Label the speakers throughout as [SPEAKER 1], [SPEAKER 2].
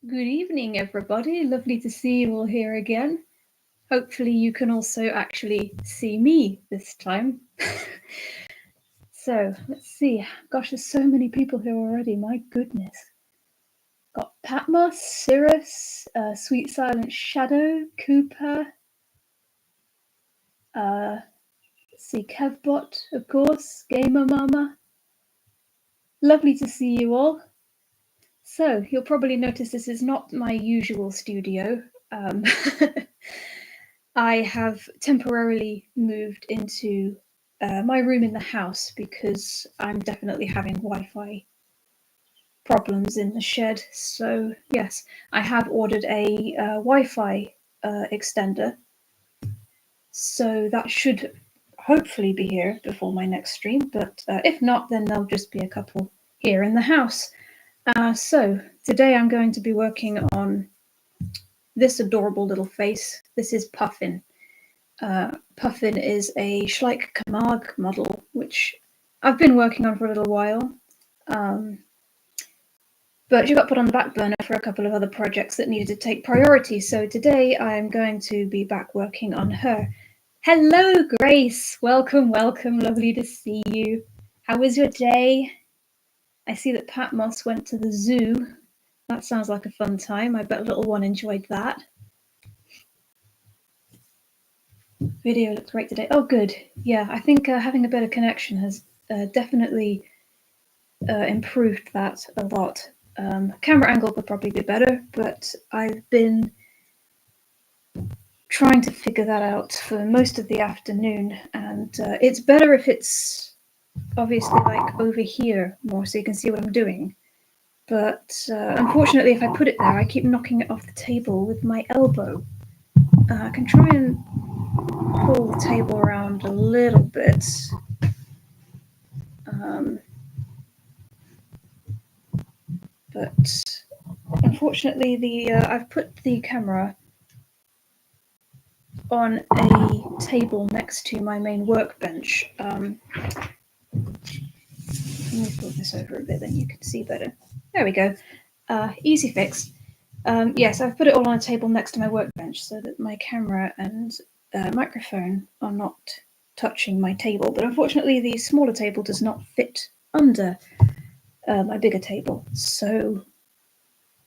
[SPEAKER 1] Good evening, everybody. Lovely to see you all here again. Hopefully you can also actually see me this time. So, let's see. Gosh, there's so many people here already. My goodness. Got Patmos, Cirrus, Sweet Silent Shadow, Cooper. Let's see, Kevbot, of course, Gamer Mama. Lovely to see you all. So, you'll probably notice this is not my usual studio. I have temporarily moved into my room in the house because I'm definitely having Wi-Fi problems in the shed. So yes, I have ordered a Wi-Fi extender. So that should hopefully be here before my next stream. But if not, then there'll just be a couple here in the house. So today I'm going to be working on this adorable little face. This is Puffin. Puffin is a Schleich model, which I've been working on for a little while, but she got put on the back burner for a couple of other projects that needed to take priority. So today I'm going to be back working on her. Hello, Grace. Welcome, welcome. Lovely to see you. How was your day? I see that Patmos went to the zoo. That sounds like a fun time. I bet little one enjoyed that. Video looks great today. Oh, good. Yeah, I think having a better connection has definitely improved that a lot. Camera angle could probably be better, but I've been trying to figure that out for most of the afternoon, and it's better if it's obviously like over here more so you can see what I'm doing. But unfortunately, if I put it there, I keep knocking it off the table with my elbow. I can try and pull the table around a little bit. But unfortunately, I've put the camera on a table next to my main workbench. Let me pull this over a bit, then you can see better. There we go. Easy fix. Yes, I've put it all on a table next to my workbench so that my camera and microphone are not touching my table. But unfortunately, the smaller table does not fit under my bigger table. So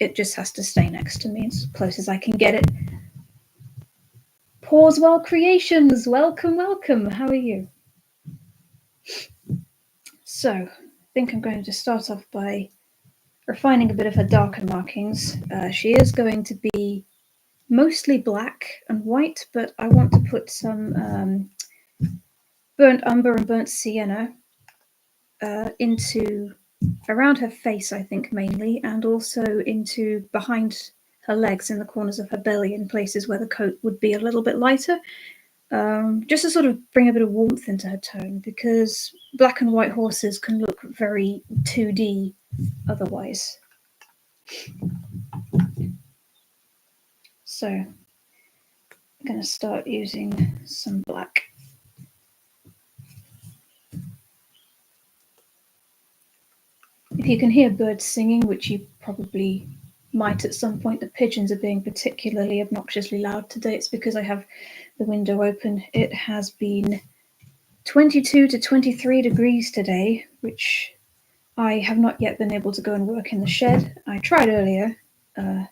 [SPEAKER 1] it just has to stay next to me as close as I can get it. Pausewell Creations, welcome, welcome. How are you? So, I think I'm going to start off by refining a bit of her darker markings. She is going to be mostly black and white, but I want to put some burnt umber and burnt sienna into around her face, I think, mainly, and also into behind her legs in the corners of her belly in places where the coat would be a little bit lighter. Just to sort of bring a bit of warmth into her tone, because black and white horses can look very 2D otherwise. So I'm going to start using some black. If you can hear birds singing, which you probably might at some point, the pigeons are being particularly obnoxiously loud today. It's because I have the window open. It has been 22 to 23 degrees today, which I have not yet been able to go and work in the shed. I tried earlier.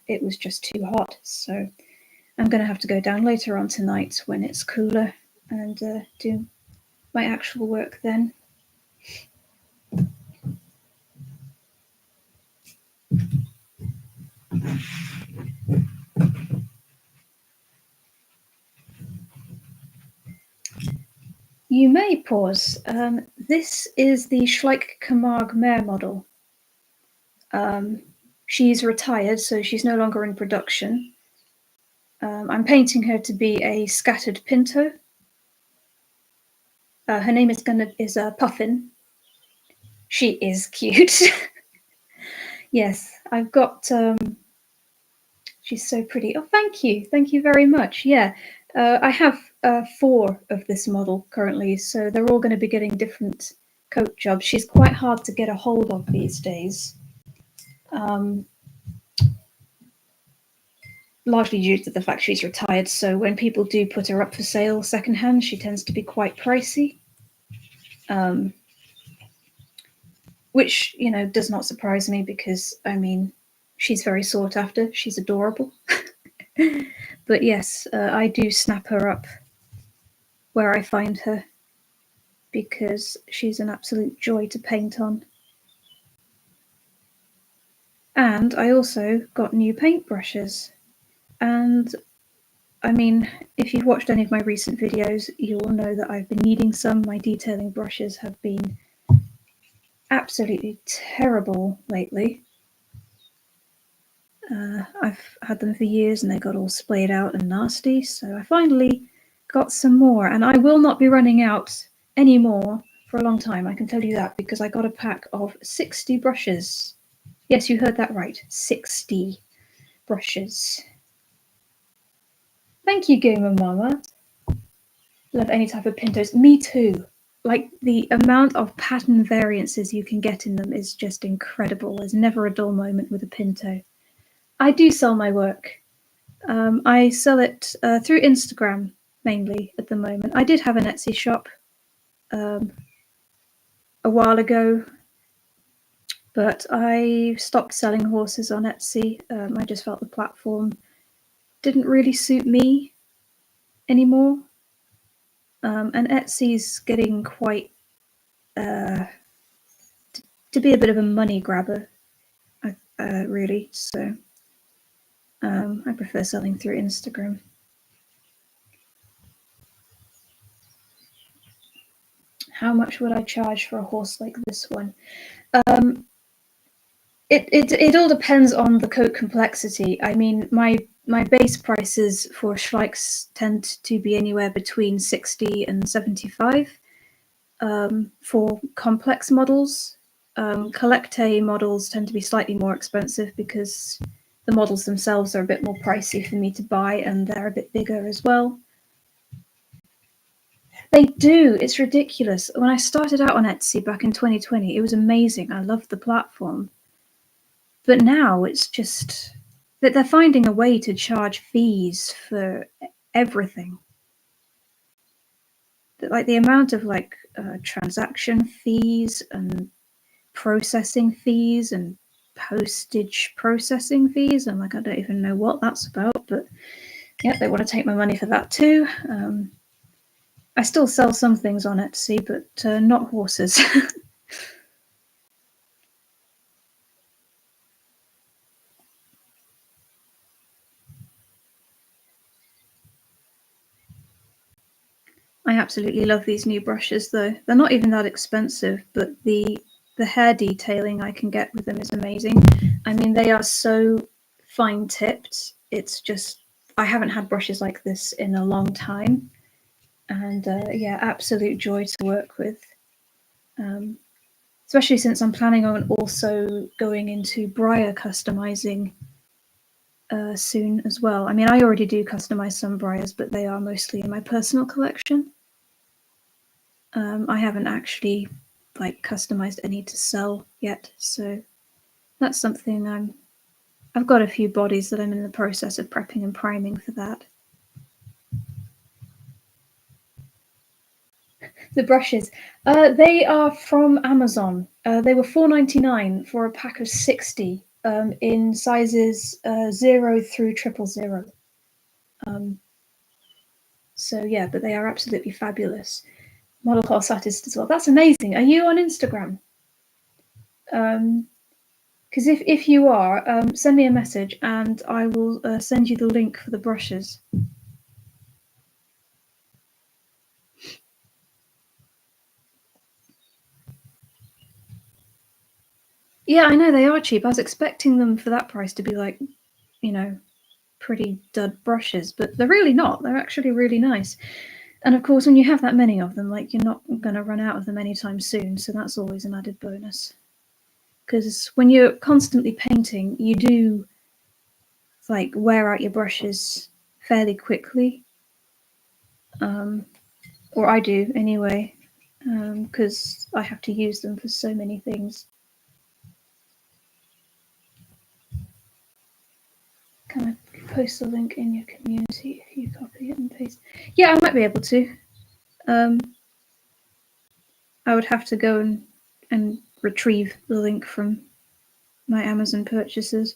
[SPEAKER 1] It was just too hot. So I'm going to have to go down later on tonight when it's cooler and do my actual work then. You may pause. This is the Schleich Camargue mare model. She's retired, so she's no longer in production. I'm painting her to be a scattered pinto. Her name is Puffin. She is cute. Yes, I've got. She's so pretty. Oh, thank you very much. Yeah, I have 4 of this model currently, so they're all going to be getting different coat jobs. She's quite hard to get a hold of these days. largely due to the fact she's retired. So when people do put her up for sale secondhand, she tends to be quite pricey. Which, does not surprise me because, I mean, she's very sought after. She's adorable. But yes, I do snap her up where I find her because she's an absolute joy to paint on. And I also got new paintbrushes. And I mean, if you've watched any of my recent videos, you'll know that I've been needing some. My detailing brushes have been absolutely terrible lately. I've had them for years and they got all splayed out and nasty, so I finally got some more, and I will not be running out anymore for a long time, I can tell you that, because I got a pack of 60 brushes. Yes, you heard that right, 60 brushes. Thank you, Gamer Mama. Love any type of Pintos. Me too. Like, the amount of pattern variances you can get in them is just incredible. There's never a dull moment with a Pinto. I do sell my work. I sell it through Instagram mainly at the moment. I did have an Etsy shop a while ago, but I stopped selling horses on Etsy. I just felt the platform didn't really suit me anymore. And Etsy's getting quite to be a bit of a money grabber, really. So I prefer selling through Instagram. How much would I charge for a horse like this one? It all depends on the coat complexity. I mean, my base prices for Schleichs tend to be anywhere between 60 and 75 for complex models. Collecte models tend to be slightly more expensive because the models themselves are a bit more pricey for me to buy, and they're a bit bigger as well. They do. It's ridiculous. When I started out on Etsy back in 2020, it was amazing. I loved the platform. But now it's just that they're finding a way to charge fees for everything. Like the amount of transaction fees and processing fees and postage processing fees. I'm like, I don't even know what that's about, but yeah, they want to take my money for that too. I still sell some things on Etsy, but not horses. I absolutely love these new brushes though. They're not even that expensive, but the hair detailing I can get with them is amazing. I mean, they are so fine tipped. It's just, I haven't had brushes like this in a long time. And yeah, absolute joy to work with. Especially since I'm planning on also going into briar customizing soon as well. I mean, I already do customize some briars, but they are mostly in my personal collection. I haven't actually customized any to sell yet, so that's something I've got a few bodies that I'm in the process of prepping and priming for that. The brushes, they are from Amazon. They were $4.99 for a pack of 60 in sizes 0 through 000. So yeah, but they are absolutely fabulous. Model horse artist as well. That's amazing. Are you on Instagram? Because if you are, send me a message and I will send you the link for the brushes. Yeah, I know they are cheap. I was expecting them for that price to be like, pretty dud brushes, but they're really not. They're actually really nice. And of course, when you have that many of them, you're not going to run out of them anytime soon. So that's always an added bonus. Because when you're constantly painting, you do wear out your brushes fairly quickly. Or I do anyway, because I have to use them for so many things. Can I post the link in your community if you copy it and paste. Yeah, I might be able to. I would have to go and retrieve the link from my Amazon purchases.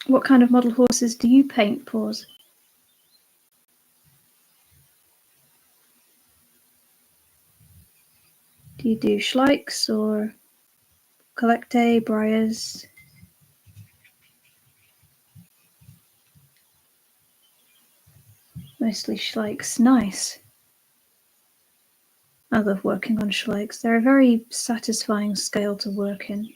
[SPEAKER 1] What kind of model horses do you paint, Paws? Do you do Schleichs or Collecte, Briars? Mostly Schleichs. Nice. I love working on Schleichs. They're a very satisfying scale to work in.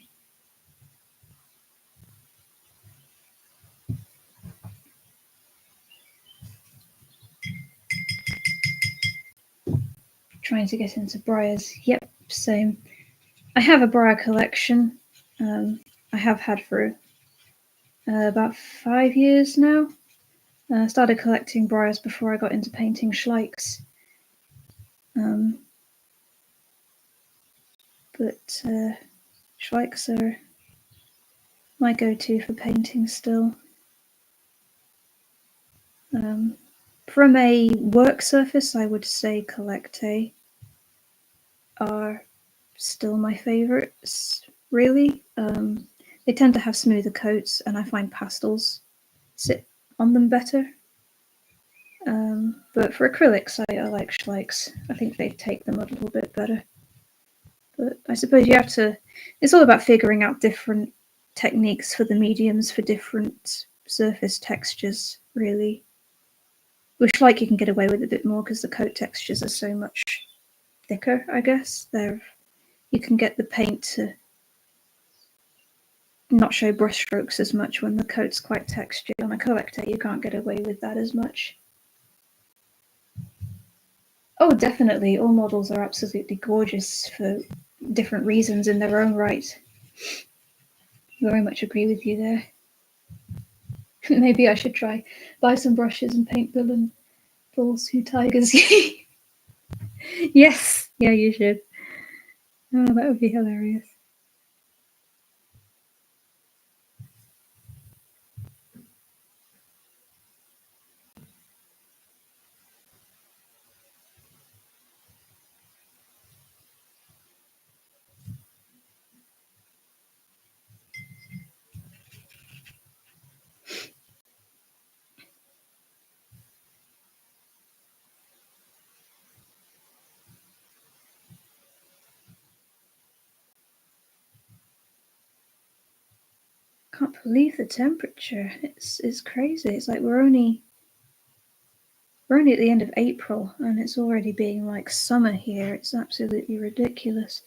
[SPEAKER 1] Trying to get into Briars. Yep, same. I have a Briar collection. I have had for about 5 years now. I started collecting Briars before I got into painting Schleichs. But Schleichs are my go-to for painting still. From a work surface, I would say Collecte are still my favourites, really. They tend to have smoother coats, and I find pastels sit on them better. But for acrylics, I like Schleichs. I think they take them a little bit better. But I suppose you have to. It's all about figuring out different techniques for the mediums for different surface textures, really. With Schleich, you can get away with a bit more because the coat textures are so much thicker, I guess. You can get the paint to not show brushstrokes as much when the coat's quite textured. On a Collecte, you can't get away with that as much. Oh, definitely. All models are absolutely gorgeous for different reasons in their own right. Very much agree with you there. Maybe I should try buy some brushes and paint Bill and Paul's two tigers. Yes, yeah, you should. Oh, that would be hilarious. Can't believe the temperature. It's crazy. It's like we're only at the end of April and it's already being like summer here. It's absolutely ridiculous.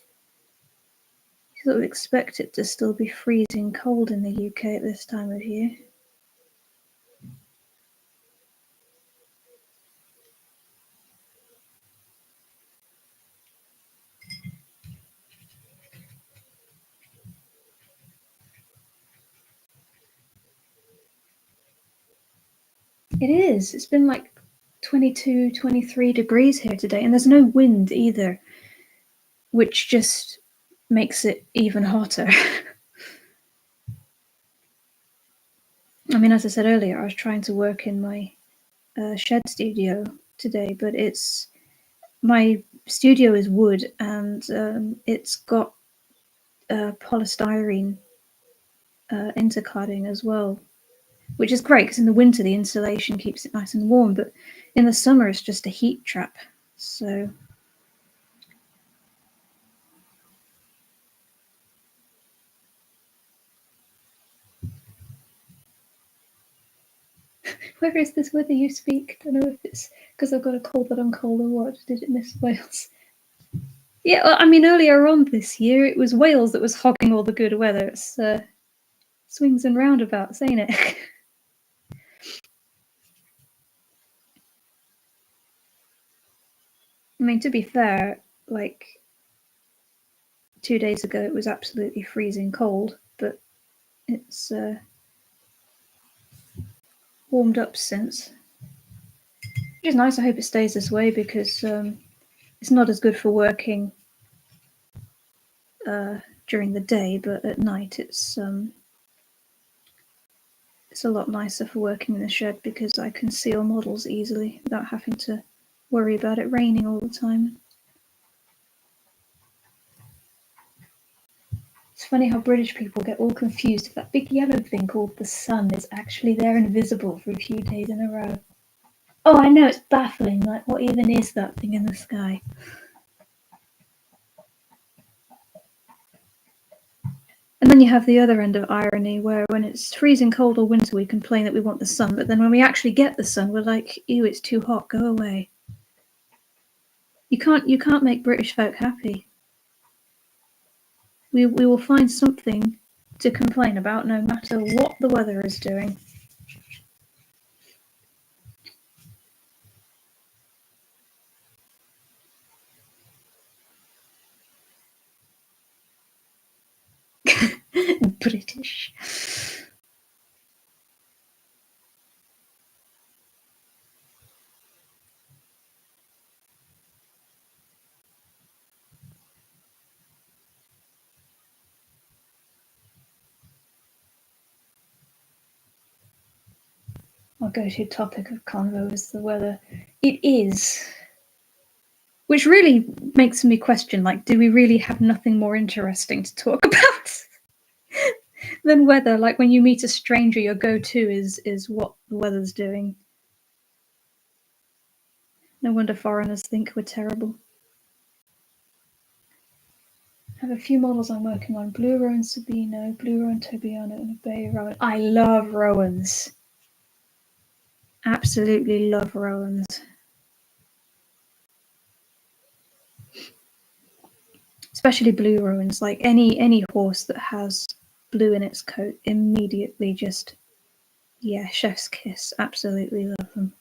[SPEAKER 1] You sort of expect it to still be freezing cold in the UK at this time of year. It is. It's been like 22, 23 degrees here today, and there's no wind either, which just makes it even hotter. I mean, as I said earlier, I was trying to work in my shed studio today, but my studio is wood and it's got polystyrene intercladding as well, which is great because in the winter the insulation keeps it nice and warm, but in the summer it's just a heat trap. So where is this weather you speak? I don't know if it's because I've got a cold that I'm cold or what. Did it miss Wales? Yeah, well, I mean, earlier on this year, it was Wales that was hogging all the good weather. It's swings and roundabouts, ain't it? mean, to be fair, like 2 days ago it was absolutely freezing cold, but it's warmed up since. Which is nice. I hope it stays this way because it's not as good for working during the day, but at night it's a lot nicer for working in the shed because I can see all models easily without having to worry about it raining all the time. It's funny how British people get all confused if that big yellow thing called the sun is actually there and visible for a few days in a row. Oh, I know, it's baffling. Like, what even is that thing in the sky? And then you have the other end of irony where when it's freezing cold or winter we complain that we want the sun, but then when we actually get the sun we're like, ew, it's too hot, go away. You can't make British folk happy. We will find something to complain about no matter what the weather is doing. British. Our go-to topic of convo is the weather. It is. Which really makes me question, like, do we really have nothing more interesting to talk about than weather? Like, when you meet a stranger, your go-to is what the weather's doing. No wonder foreigners think we're terrible. I have a few models I'm working on. Blue Rowan Sabino, Blue Rowan Tobiano, and a Bay Rowan. I love Rowans. Absolutely love Rowans. Especially blue Rowans. Like any horse that has blue in its coat, immediately just, yeah, chef's kiss. Absolutely love them.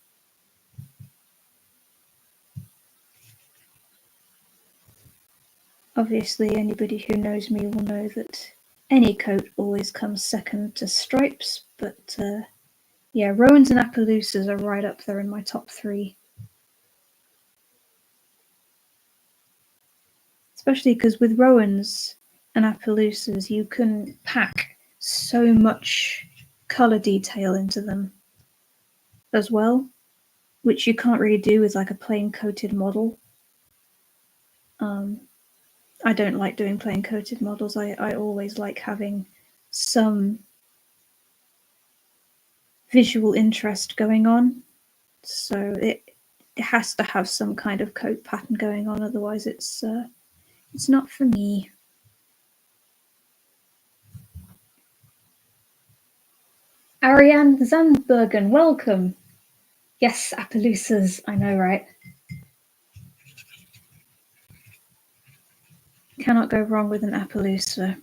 [SPEAKER 1] Obviously, anybody who knows me will know that any coat always comes second to stripes, but yeah, Rowans and Appaloosas are right up there in my top 3. Especially because with Rowans and Appaloosas, you can pack so much colour detail into them as well, which you can't really do with like a plain coated model. I don't like doing plain coated models. I always like having some visual interest going on. So it has to have some kind of coat pattern going on, otherwise it's not for me. Ariane Zandbergen, welcome. Yes, Appaloosas, I know, right? Cannot go wrong with an Appaloosa.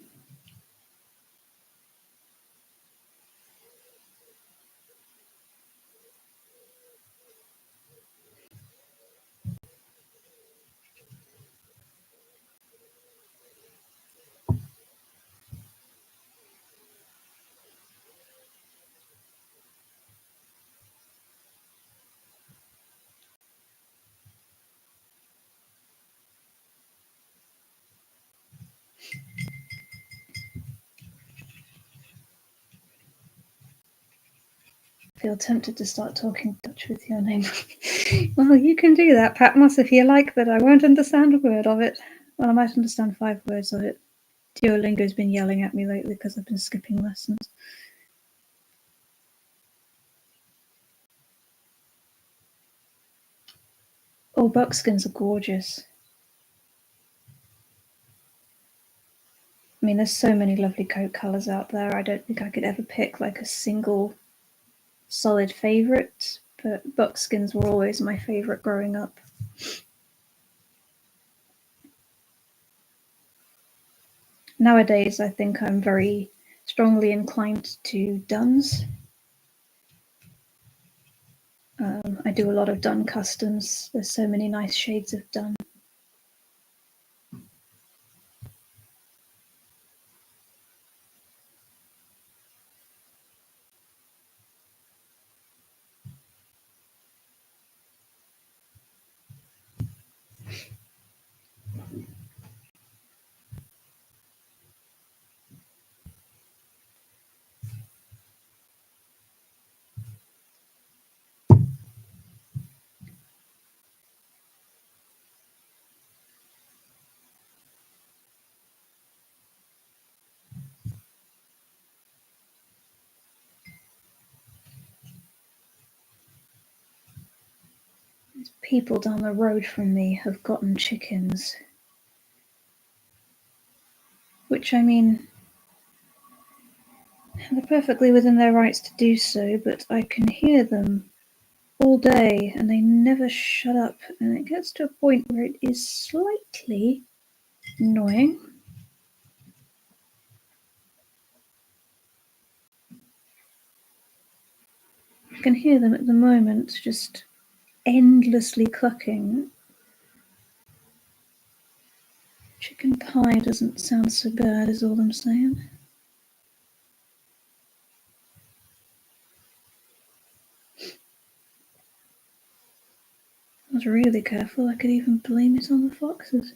[SPEAKER 1] I feel tempted to start talking Dutch with your name. Well, you can do that, Patmos, if you like, but I won't understand a word of it. Well, I might understand 5 words of it. Duolingo's been yelling at me lately because I've been skipping lessons. Oh, buckskins are gorgeous. I mean, there's so many lovely coat colours out there. I don't think I could ever pick like a single solid favourite, but buckskins were always my favourite growing up. Nowadays, I think I'm very strongly inclined to duns. I do a lot of dun customs. There's so many nice shades of dun. People down the road from me have gotten chickens. Which, I mean, they're perfectly within their rights to do so, but I can hear them all day and they never shut up, and it gets to a point where it is slightly annoying. I can hear them at the moment just endlessly clucking. Chicken pie doesn't sound so bad, is all I'm saying. I was really careful. I could even blame it on the foxes.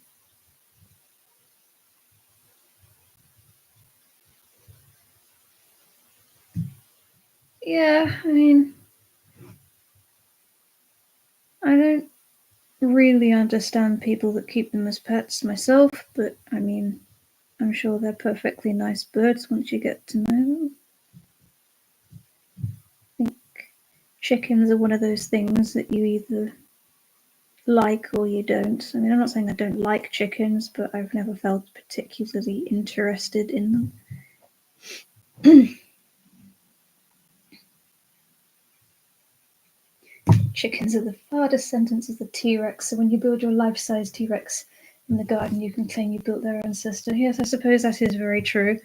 [SPEAKER 1] Yeah, I mean, I don't really understand people that keep them as pets myself, but I mean, I'm sure they're perfectly nice birds once you get to know them. I think chickens are one of those things that you either like or you don't. I mean, I'm not saying I don't like chickens, but I've never felt particularly interested in them. Chickens are the far descendants of the T-Rex, so when you build your life-size T-Rex in the garden, you can claim you built their ancestor. Yes, I suppose that is very true.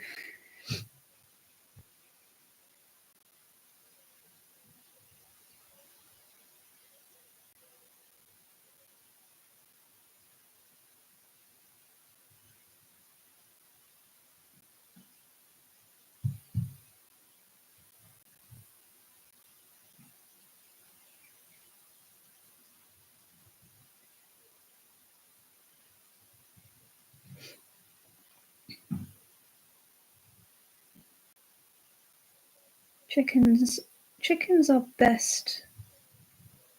[SPEAKER 1] Chickens are best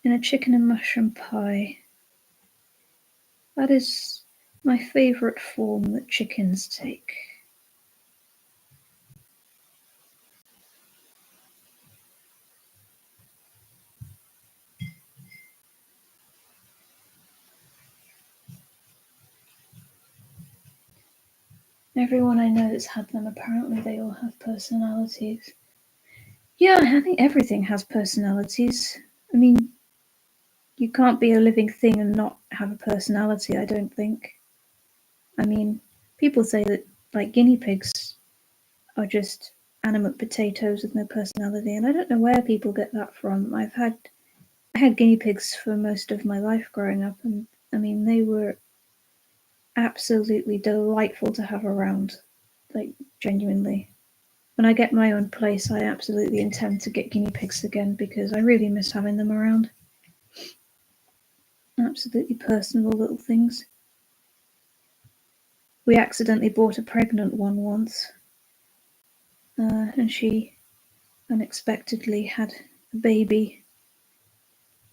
[SPEAKER 1] in a chicken and mushroom pie. That is my favourite form that chickens take. Everyone I know that's had them, apparently they all have personalities. Yeah, I think everything has personalities. I mean, you can't be a living thing and not have a personality, I don't think. I mean, people say that, like, guinea pigs are just animate potatoes with no personality, and I don't know where people get that from. I had guinea pigs for most of my life growing up, and I mean, they were absolutely delightful to have around, like, genuinely. When I get my own place, I absolutely intend to get guinea pigs again because I really miss having them around. Absolutely personable little things. We accidentally bought a pregnant one once, and she unexpectedly had a baby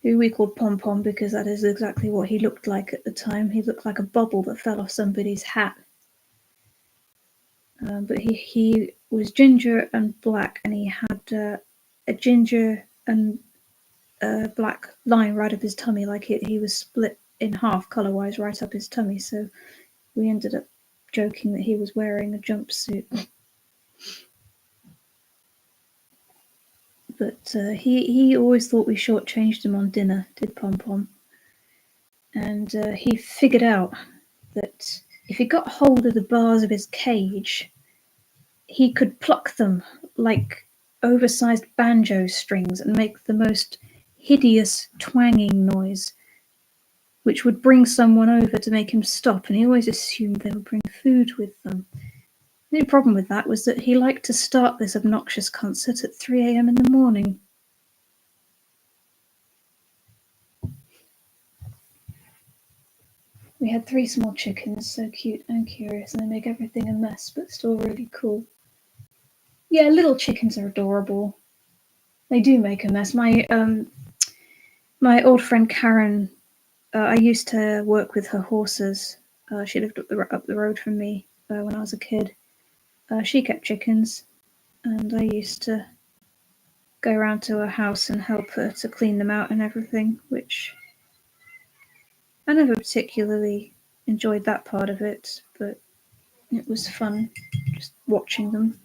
[SPEAKER 1] who we called Pom Pom because that is exactly what he looked like at the time. He looked like a bubble that fell off somebody's hat. But he was ginger and black, and he had a ginger and black line right up his tummy, like he was split in half color wise right up his tummy. So we ended up joking that he was wearing a jumpsuit. But he always thought we shortchanged him on dinner, did Pom Pom. And he figured out that if he got hold of the bars of his cage, he could pluck them like oversized banjo strings and make the most hideous twanging noise, which would bring someone over to make him stop, and he always assumed they would bring food with them. The only problem with that was that he liked to start this obnoxious concert at 3 a.m. in the morning. We had 3 small chickens, so cute and curious, and they make everything a mess, but still really cool. Yeah, little chickens are adorable. They do make a mess. My old friend Karen, I used to work with her horses. She lived up the road from me when I was a kid. She kept chickens, and I used to go around to her house and help her to clean them out and everything, which I never particularly enjoyed that part of it, but it was fun just watching them.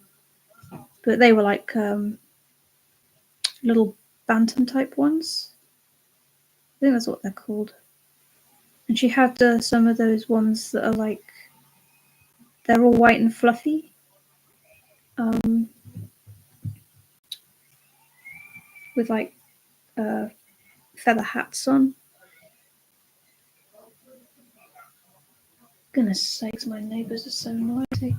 [SPEAKER 1] But they were like little bantam type ones. I think that's what they're called. And she had some of those ones that are like they're all white and fluffy. Um, with like feather hats on. Goodness sakes, my neighbours are so noisy.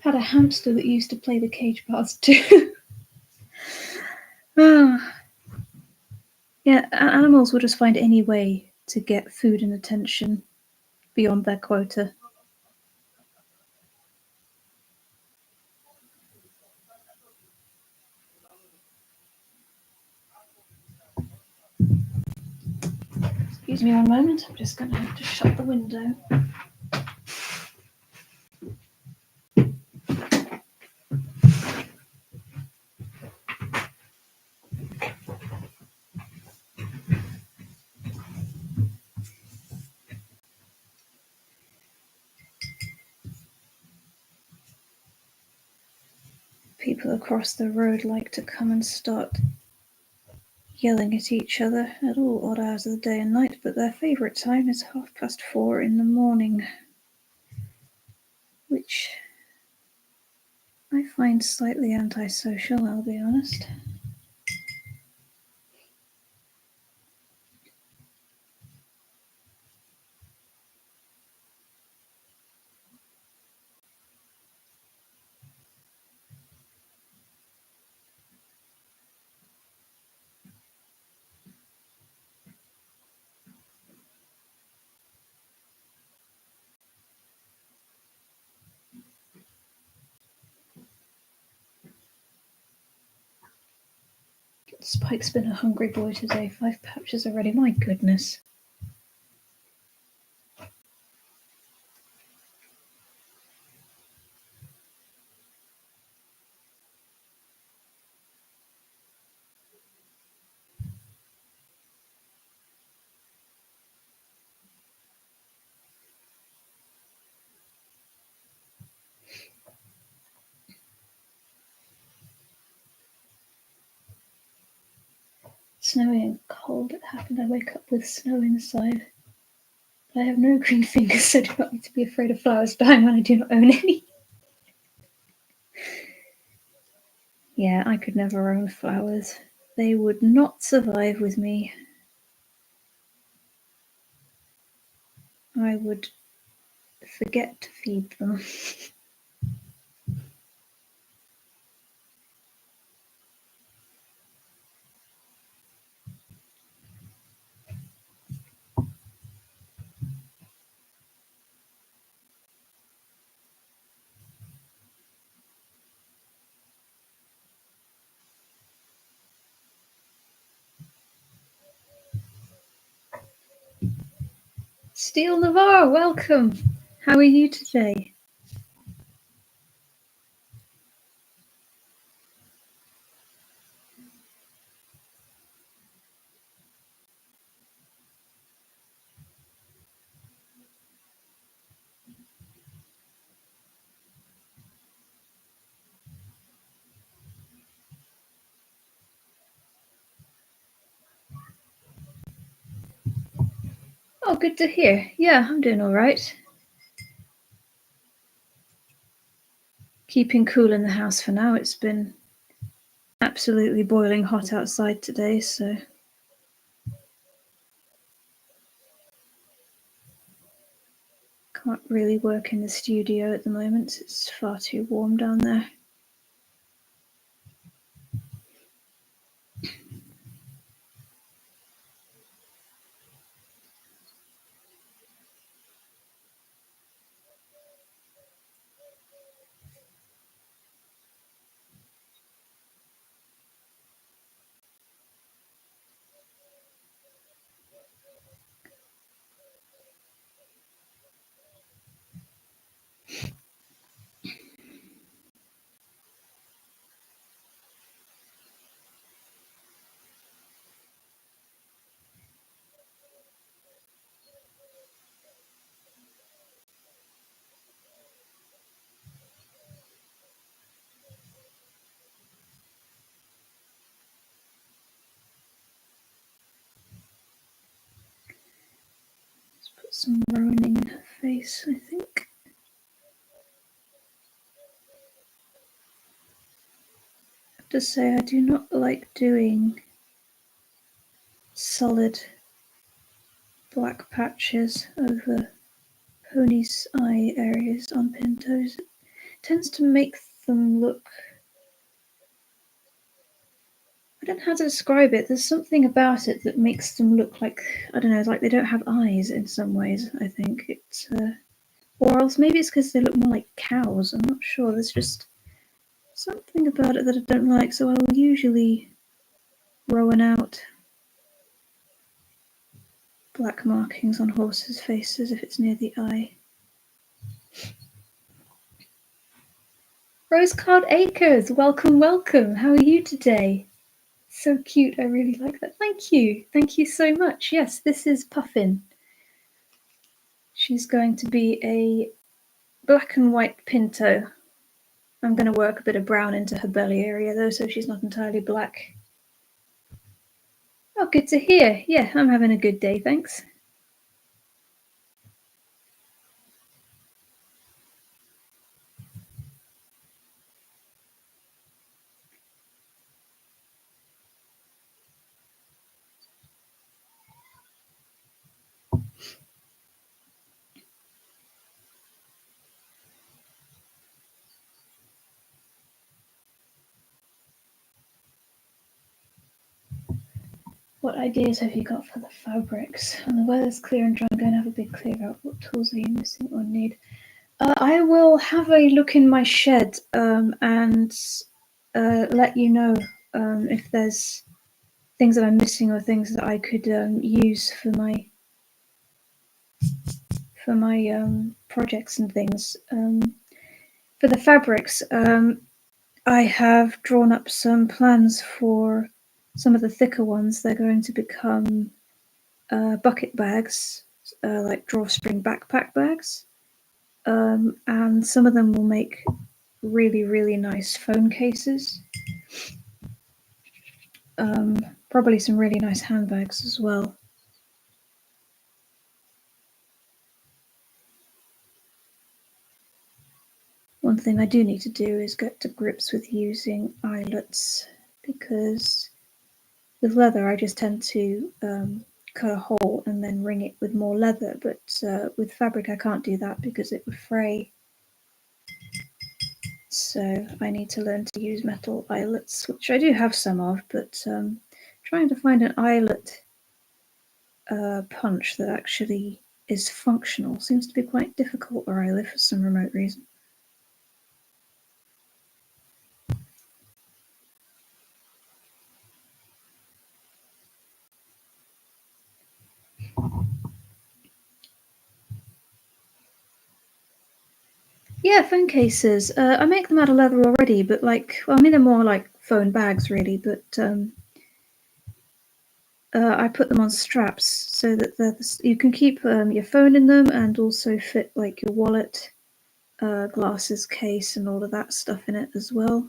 [SPEAKER 1] Had a hamster that used to play the cage bars too. Yeah, animals will just find any way to get food and attention beyond their quota. Excuse me one moment, I'm just going to have to shut the window. People across the road like to come and start yelling at each other at all odd hours of the day and night, but their favourite time is 4:30 in the morning, which I find slightly antisocial, I'll be honest. Spike's been a hungry boy today. 5 pouches already, my goodness. Snowy and cold it happened. I wake up with snow inside. But I have no green fingers, so do not need to be afraid of flowers dying when I do not own any. Yeah, I could never own flowers. They would not survive with me. I would forget to feed them. Steel Navarre, welcome. How are you today? Oh, good to hear. Yeah, I'm doing all right. Keeping cool in the house for now. It's been absolutely boiling hot outside today, so can't really work in the studio at the moment. It's far too warm down there. Let's put some rowan in her face, I think. I have to say, I do not like doing solid black patches over ponies' eye areas on pintos. It tends to make them look. I don't know how to describe it. There's something about it that makes them look like, I don't know, like they don't have eyes in some ways. I think it's, or else maybe it's because they look more like cows. I'm not sure. There's just something about it that I don't like. So I will usually rowan out black markings on horses' faces if it's near the eye. Rosecard Acres, welcome, welcome. How are you today? So cute. I really like that. Thank you. Thank you so much. Yes, this is Puffin. She's going to be a black and white pinto. I'm going to work a bit of brown into her belly area though, so she's not entirely black. Oh, good to hear. Yeah, I'm having a good day, thanks. What ideas have you got for the fabrics? When the weather's clear and dry, I'm going to have a big clear out. What tools are you missing or need? I will have a look in my shed and let you know if there's things that I'm missing or things that I could use for my projects and things. For the fabrics, I have drawn up some plans for some of the thicker ones. They're going to become bucket bags, like drawstring backpack bags, and some of them will make really, really nice phone cases. Probably some really nice handbags as well. One thing I do need to do is get to grips with using eyelets, because with leather I just tend to cut a hole and then ring it with more leather, but with fabric I can't do that because it would fray. So I need to learn to use metal eyelets, which I do have some of, but trying to find an eyelet punch that actually is functional seems to be quite difficult where I live for some remote reason. Yeah, phone cases. I make them out of leather already, but well, I mean, they're more like phone bags, really. But I put them on straps so that you can keep your phone in them and also fit like your wallet, glasses case, and all of that stuff in it as well.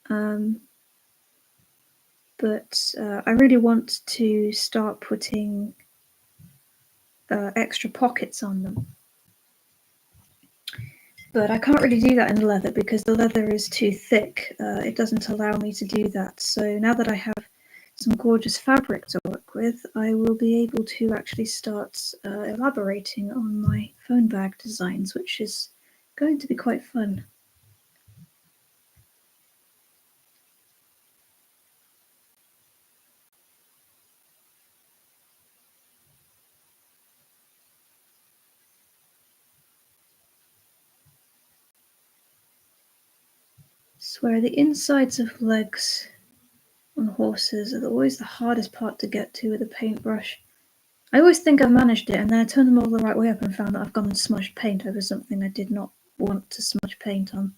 [SPEAKER 1] Um, but I really want to start putting extra pockets on them. But I can't really do that in leather because the leather is too thick. It doesn't allow me to do that. So now that I have some gorgeous fabric to work with, I will be able to actually start elaborating on my phone bag designs, which is going to be quite fun. Swear the insides of legs on horses are always the hardest part to get to with a paintbrush. I always think I've managed it, and then I turn them all the right way up and found that I've gone and smudged paint over something I did not want to smudge paint on.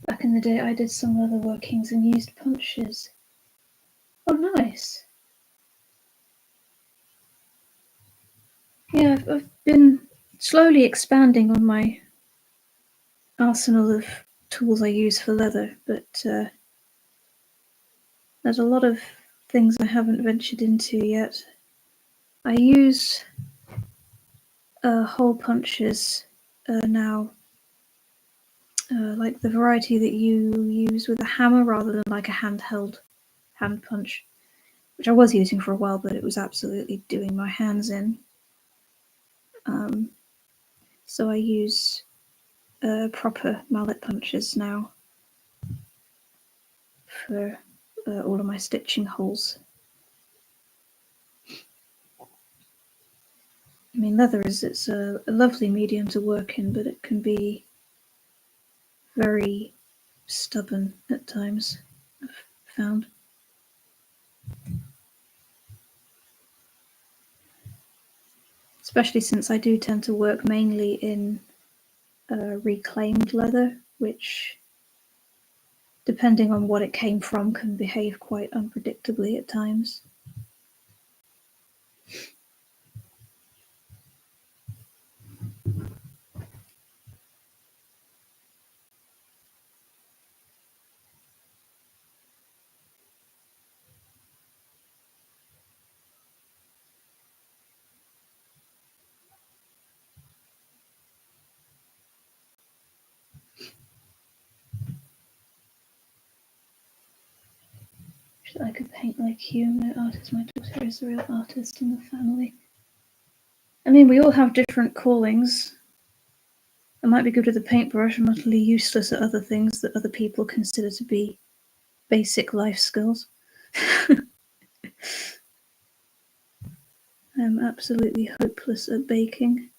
[SPEAKER 1] Back in the day, I did some leather workings and used punches. Oh, nice. Yeah, I've been slowly expanding on my arsenal of tools I use for leather, but there's a lot of things I haven't ventured into yet. I use hole punches now, like the variety that you use with a hammer rather than like a handheld hand punch, which I was using for a while, but it was absolutely doing my hands in. So I use proper mallet punches now for all of my stitching holes. I mean, leather it's a lovely medium to work in, but it can be very stubborn at times, I've found. Especially since I do tend to work mainly in reclaimed leather, which, depending on what it came from, can behave quite unpredictably at times. I could paint like you, no artist. My daughter is the real artist in the family. I mean, we all have different callings. I might be good with a paintbrush. I'm utterly useless at other things that other people consider to be basic life skills. I'm absolutely hopeless at baking.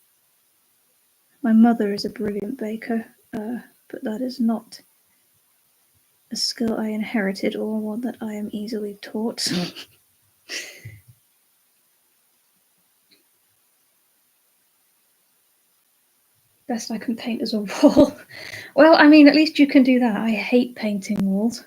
[SPEAKER 1] My mother is a brilliant baker, but that is not a skill I inherited or one that I am easily taught. Best I can paint is a wall. Well, I mean, at least you can do that. I hate painting walls.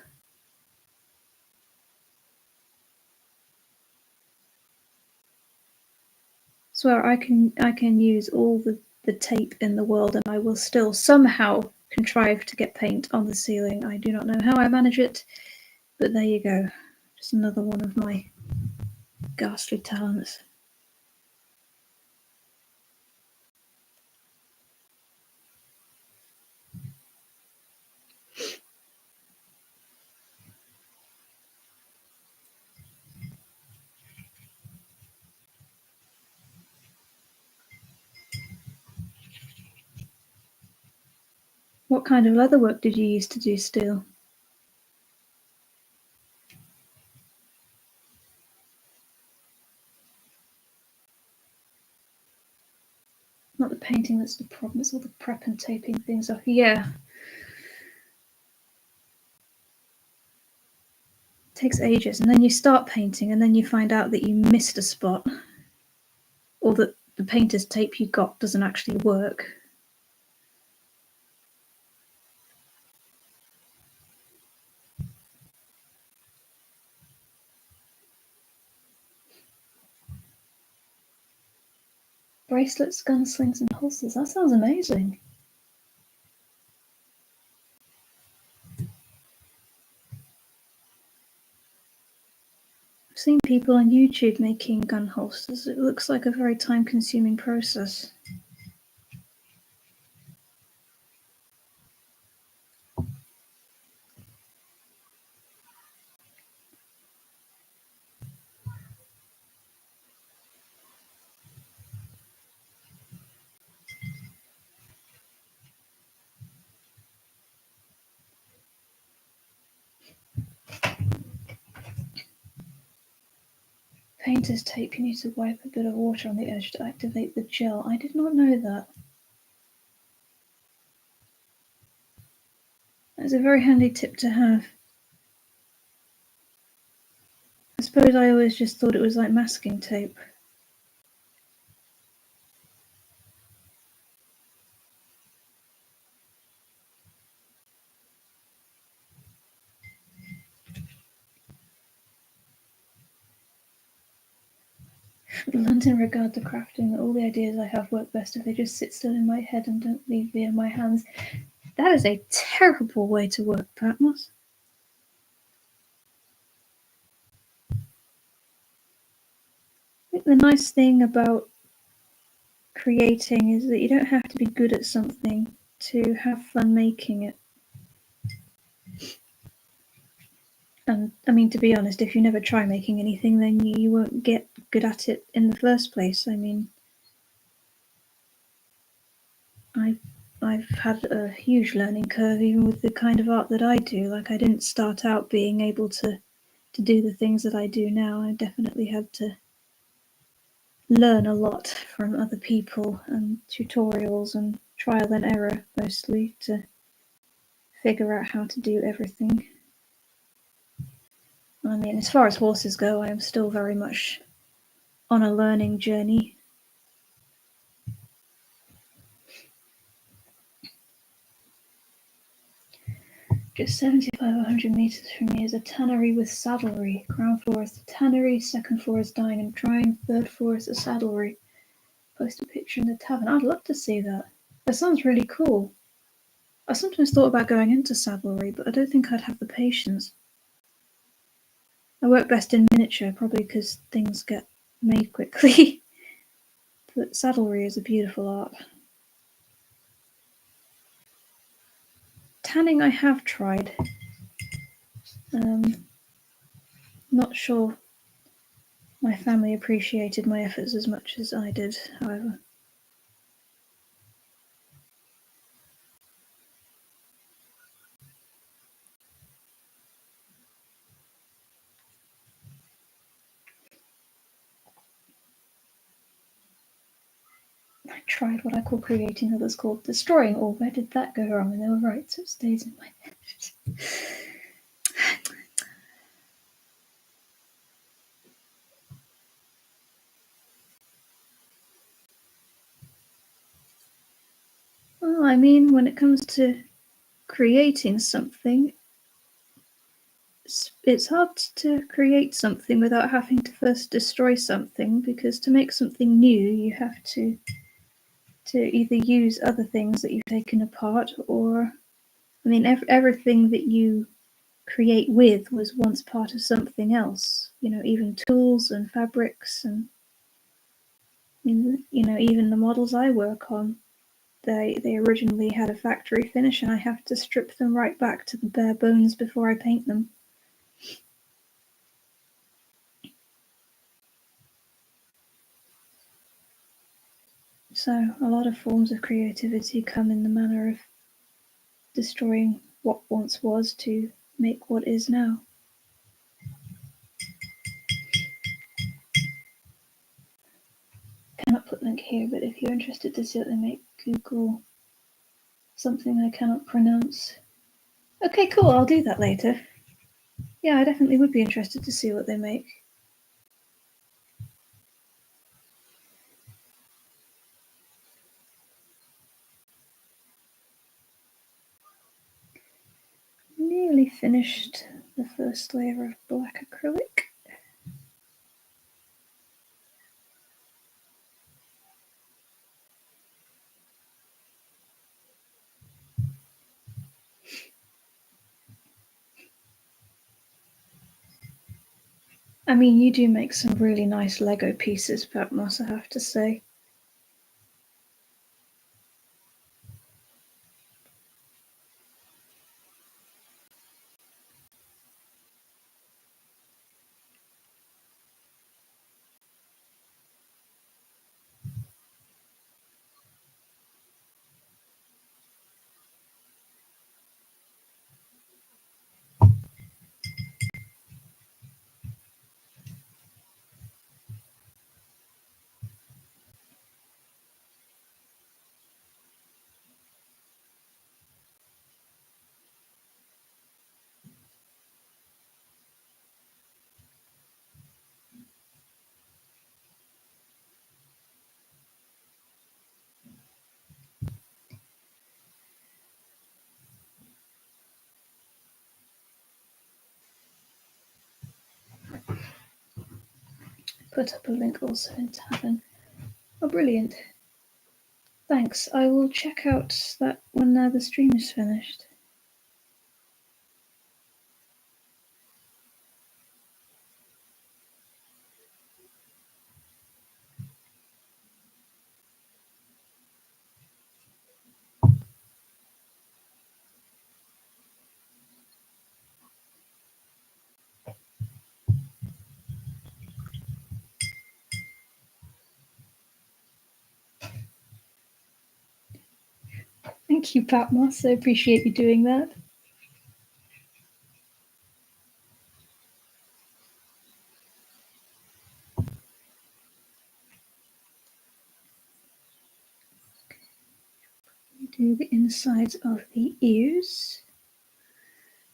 [SPEAKER 1] Swear I can use all the tape in the world and I will still somehow contrive to get paint on the ceiling. I do not know how I manage it, but there you go. Just another one of my ghastly talents. What kind of leatherwork did you use to do steel? Not the painting that's the problem, it's all the prep and taping things off. Yeah. It takes ages, and then you start painting, and then you find out that you missed a spot, or that the painter's tape you got doesn't actually work. Bracelets, gunslings, and holsters. That sounds amazing. I've seen people on YouTube making gun holsters. It looks like a very time-consuming process. Painter's tape. You need to wipe a bit of water on the edge to activate the gel. I did not know that. That's a very handy tip to have. I suppose I always just thought it was like masking tape. Learned in regard to crafting that all the ideas I have work best if they just sit still in my head and don't leave via my hands. That is a terrible way to work, Patmos. I think the nice thing about creating is that you don't have to be good at something to have fun making it. And I mean, to be honest, if you never try making anything, then you won't get good at it in the first place. I mean, I've had a huge learning curve even with the kind of art that I do. Like I didn't start out being able to do the things that I do now. I definitely had to learn a lot from other people and tutorials and trial and error mostly to figure out how to do everything. I mean, as far as horses go, I am still very much on a learning journey. Just 75 or 100 meters from me is a tannery with saddlery. Ground floor is the tannery, second floor is dyeing and drying, third floor is the saddlery. Post a picture in the tavern. I'd love to see that. That sounds really cool. I sometimes thought about going into saddlery, but I don't think I'd have the patience. I work best in miniature, probably because things get made quickly. But saddlery is a beautiful art. Tanning I have tried. Not sure my family appreciated my efforts as much as I did, however. I tried what I call creating, others called destroying, or where did that go wrong? And they were right, so it stays in my head. Well, I mean, when it comes to creating something, it's hard to create something without having to first destroy something, because to make something new, you have to either use other things that you've taken apart, or I mean, everything that you create with was once part of something else. You know, even tools and fabrics, and you know, even the models I work on, they originally had a factory finish, and I have to strip them right back to the bare bones before I paint them. So a lot of forms of creativity come in the manner of destroying what once was to make what is now. Cannot put link here, but if you're interested to see what they make, Google something I cannot pronounce. Okay, cool, I'll do that later. Yeah, I definitely would be interested to see what they make. Nearly finished the first layer of black acrylic. I mean, you do make some really nice Lego pieces, Patmos, I have to say. Put up a link also in Tavern. Oh, brilliant. Thanks. I will check out that when the stream is finished. Thank you, Patmos. I appreciate you doing that. Do the insides of the ears,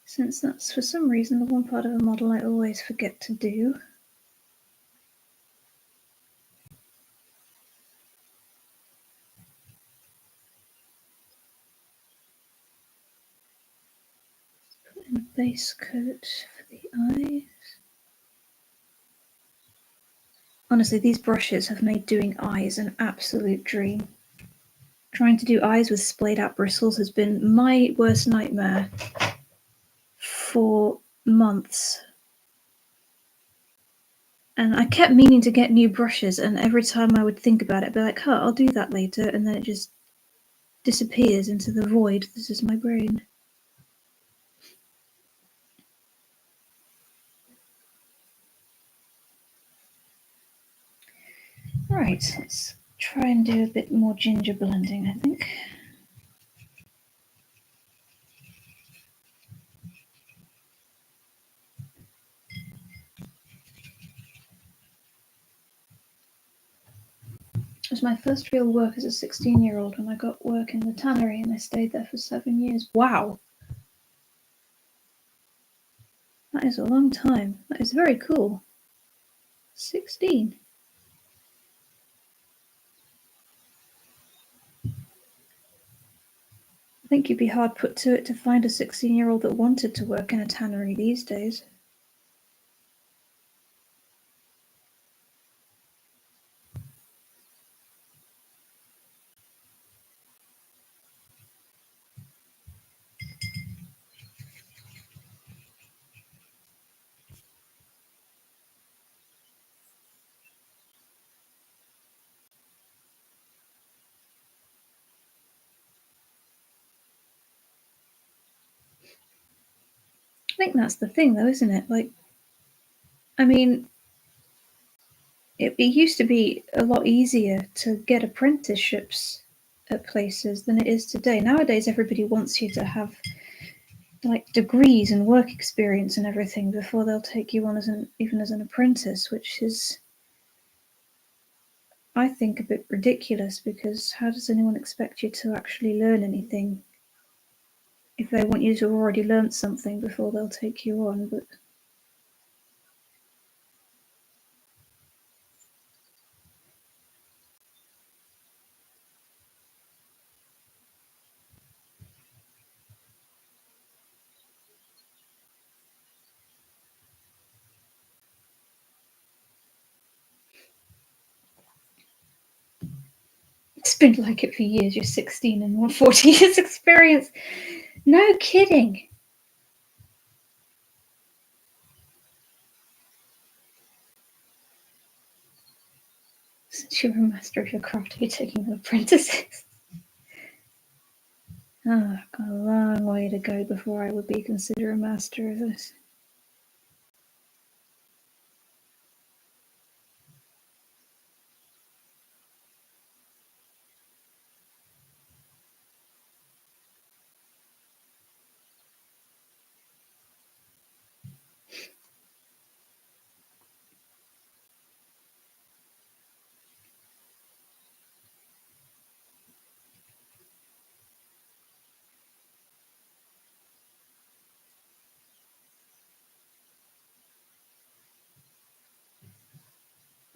[SPEAKER 1] since that's for some reason the one part of a model I always forget to do. Put in a base coat for the eyes. Honestly, these brushes have made doing eyes an absolute dream. Trying to do eyes with splayed out bristles has been my worst nightmare for months. And I kept meaning to get new brushes, and every time I would think about it, I'd be like, I'll do that later, and then it just disappears into the void. This is my brain. Right, let's try and do a bit more ginger blending, I think. It was my first real work as a 16-year-old when I got work in the tannery, and I stayed there for 7 years. Wow! That is a long time. That is very cool. 16. I think you'd be hard put to it to find a 16-year-old that wanted to work in a tannery these days. I think that's the thing, though, isn't it? Like, I mean, it used to be a lot easier to get apprenticeships at places than it is today. Nowadays, everybody wants you to have like degrees and work experience and everything before they'll take you on as even as an apprentice, which is, I think, a bit ridiculous, because how does anyone expect you to actually learn anything if they want you to have already learnt something before they'll take you on? But it's been like it for years. You're 16 and want 40 years experience. No kidding. Since you're a master of your craft, are you taking apprentices? Oh, I've got a long way to go before I would be considered a master of this.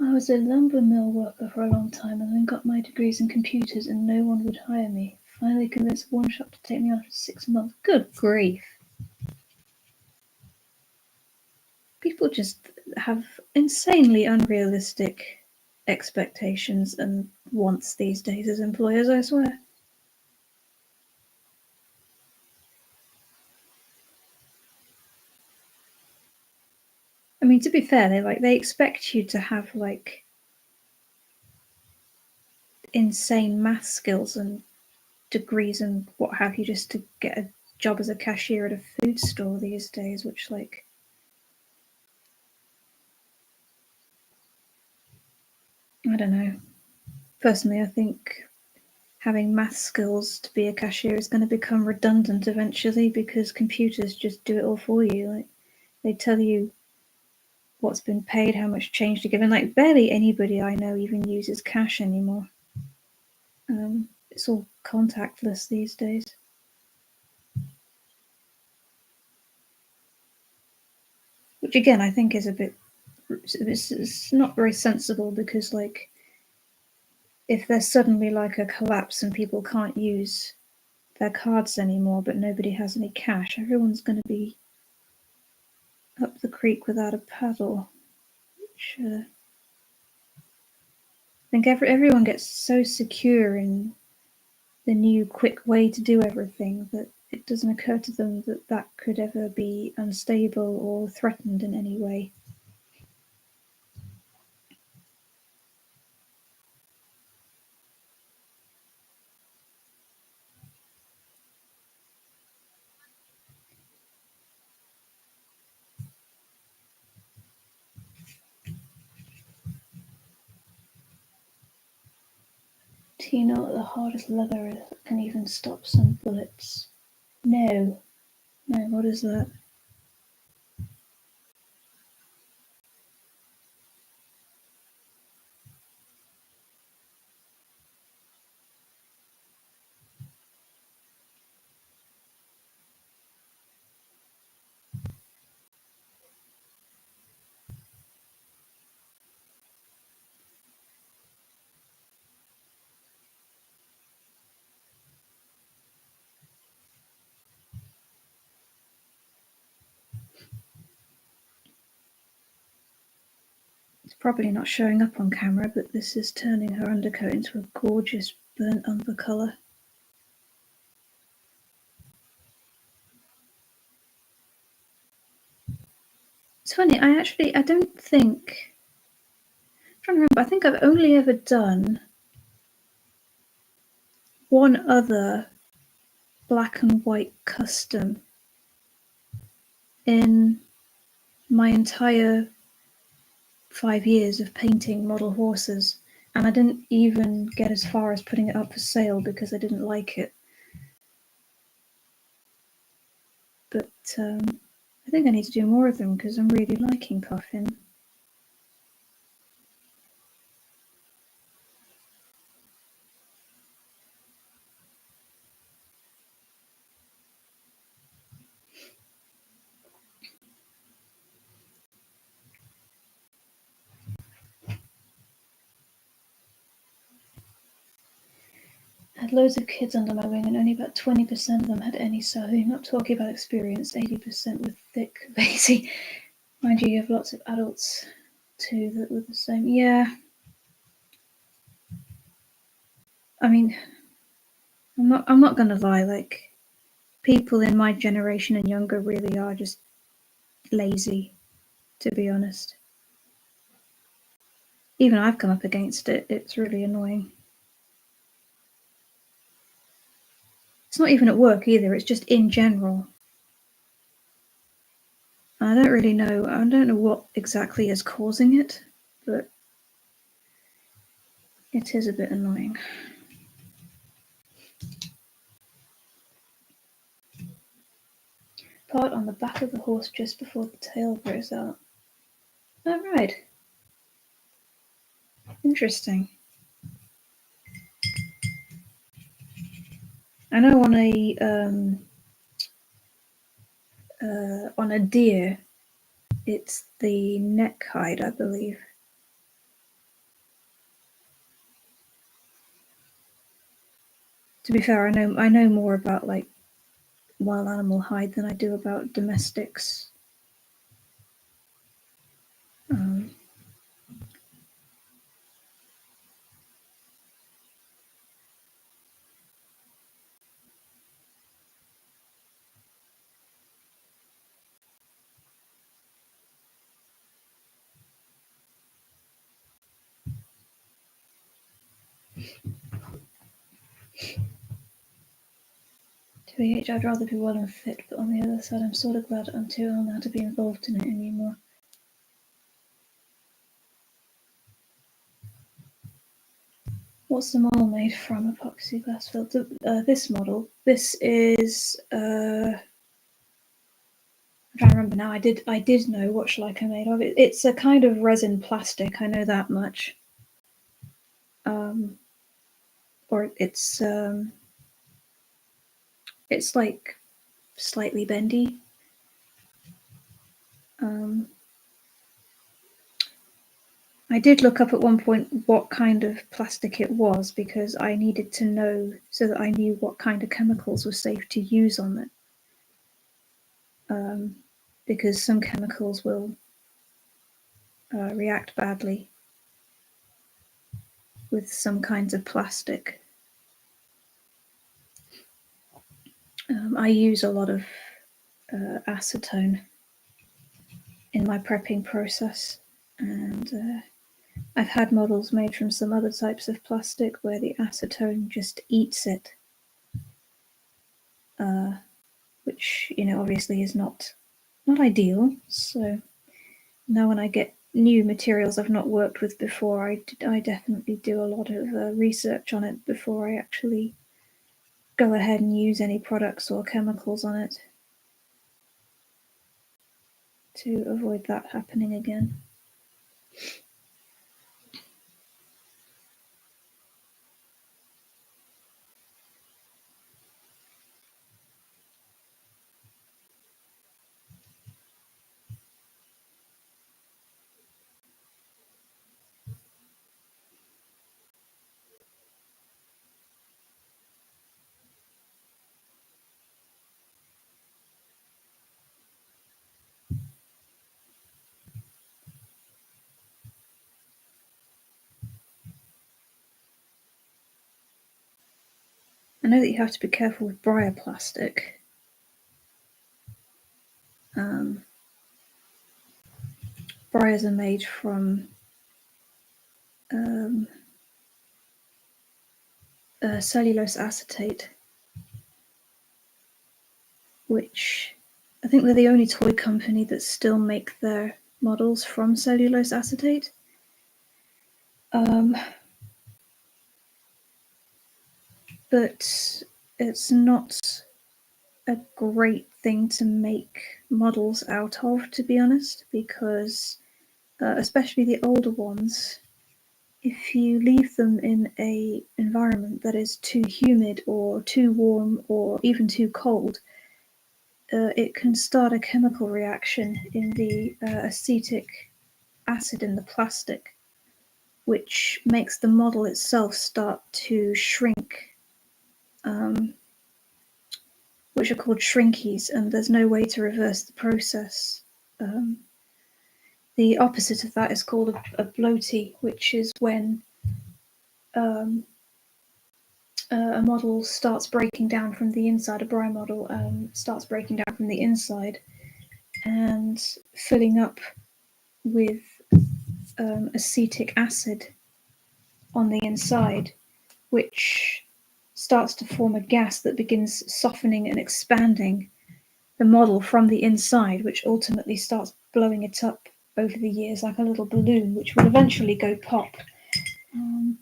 [SPEAKER 1] I was a lumber mill worker for a long time and then got my degrees in computers and no one would hire me. Finally convinced one shop to take me on for 6 months. Good grief. People just have insanely unrealistic expectations and wants these days as employers, I swear. I mean, to be fair, they expect you to have like insane math skills and degrees and what have you just to get a job as a cashier at a food store these days, which like I don't know. Personally, I think having math skills to be a cashier is going to become redundant eventually because computers just do it all for you. Like they tell you what's been paid, how much change to give, and like barely anybody I know even uses cash anymore. It's all contactless these days, which again I think is a bit it's not very sensible because like if there's suddenly like a collapse and people can't use their cards anymore, but nobody has any cash, everyone's going to be up the creek without a paddle. Which I think everyone gets so secure in the new quick way to do everything that it doesn't occur to them that that could ever be unstable or threatened in any way. Do you know what the hardest leather is that can even stop some bullets? No. No, what is that? It's probably not showing up on camera, but this is turning her undercoat into a gorgeous burnt umber colour. It's funny, I don't think, I'm trying to remember, I think I've only ever done one other black and white custom in my entire 5 years of painting model horses, and I didn't even get as far as putting it up for sale because I didn't like it. But I think I need to do more of them because I'm really liking Puffin. I had loads of kids under my wing and only about 20% of them had any sewing. Not talking about experience, 80% were thick, lazy. Mind you have lots of adults too that were the same. Yeah, I mean, I'm not gonna lie, like people in my generation and younger really are just lazy, to be honest. even I've come up against it. It's really annoying. It's not even at work either. It's just in general. I don't really know. I don't know what exactly is causing it, but it is a bit annoying. Part on the back of the horse just before the tail grows out. Oh, right. Interesting. I know on a deer, it's the neck hide, I believe. To be fair, I know more about like wild animal hide than I do about domestics. Um, TBH, I'd rather be well and fit, but on the other side, I'm sort of glad I'm too old now to be involved in it anymore. What's the model made from? Epoxy glass filter. This model. This is. I'm trying to remember now. I did know what Schleich are made of. It's a kind of resin plastic. I know that much. Or it's like slightly bendy. I did look up at one point what kind of plastic it was because I needed to know so that I knew what kind of chemicals were safe to use on it. Because some chemicals will react badly with some kinds of plastic. I use a lot of acetone in my prepping process, and I've had models made from some other types of plastic where the acetone just eats it, which obviously is not ideal. So now when I get new materials I've not worked with before, I definitely do a lot of research on it before I actually go ahead and use any products or chemicals on it to avoid that happening again. I know that you have to be careful with briar plastic. Briars are made from cellulose acetate, which I think they're the only toy company that still make their models from cellulose acetate. But it's not a great thing to make models out of, to be honest, because especially the older ones, if you leave them in a environment that is too humid or too warm or even too cold, it can start a chemical reaction in the acetic acid in the plastic, which makes the model itself start to shrink, which are called shrinkies, and there's no way to reverse the process. The opposite of that is called a bloaty, which is when a model starts breaking down from the inside, a briar model starts breaking down from the inside and filling up with acetic acid on the inside, which starts to form a gas that begins softening and expanding the model from the inside, which ultimately starts blowing it up over the years like a little balloon, which will eventually go pop. And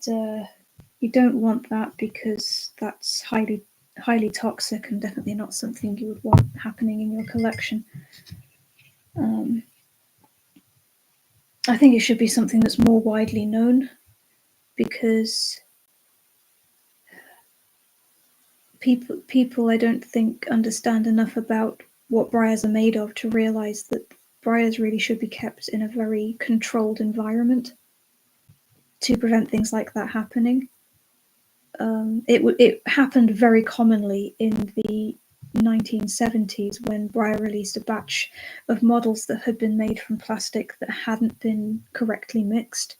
[SPEAKER 1] you don't want that because that's highly toxic and definitely not something you would want happening in your collection. I think it should be something that's more widely known, because people I don't think understand enough about what briars are made of to realise that briars really should be kept in a very controlled environment to prevent things like that happening. It happened very commonly in the 1970s when Briar released a batch of models that had been made from plastic that hadn't been correctly mixed,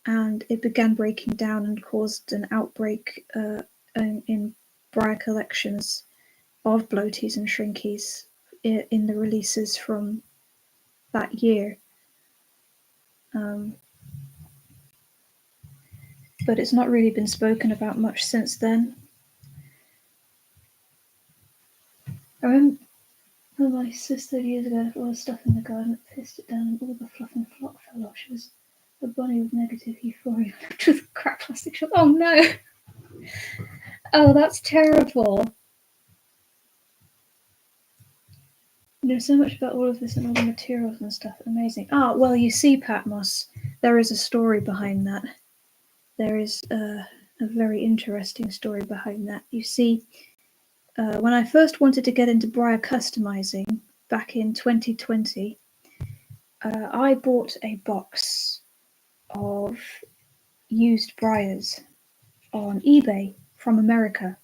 [SPEAKER 1] and it began breaking down and caused an outbreak in Briar collections of bloaties and shrinkies in the releases from that year. But it's not really been spoken about much since then. I remember my sister years ago left all the stuff in the garden, pissed it down, and all the fluff and flock fell off. She was a bunny with negative euphoria, left with crap plastic shop. Oh no! Oh, that's terrible. There's so much about all of this and all the materials and stuff. Amazing. Ah, well, you see, Patmos, there is a story behind that. There is a very interesting story behind that. You see, when I first wanted to get into briar customizing back in 2020, I bought a box of used briars on eBay from America.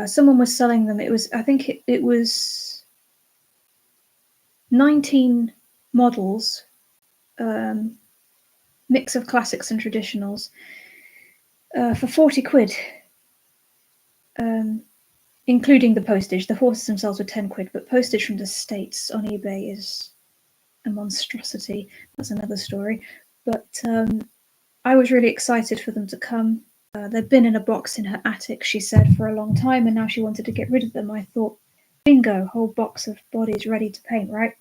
[SPEAKER 1] Someone was selling them. I think it was 19 models, mix of classics and traditionals, for 40 quid, including the postage. The horses themselves were 10 quid, but postage from the States on eBay is a monstrosity. That's another story. But I was really excited for them to come. They'd been in a box in her attic, she said, for a long time, and now she wanted to get rid of them. I thought, bingo, whole box of bodies ready to paint, right?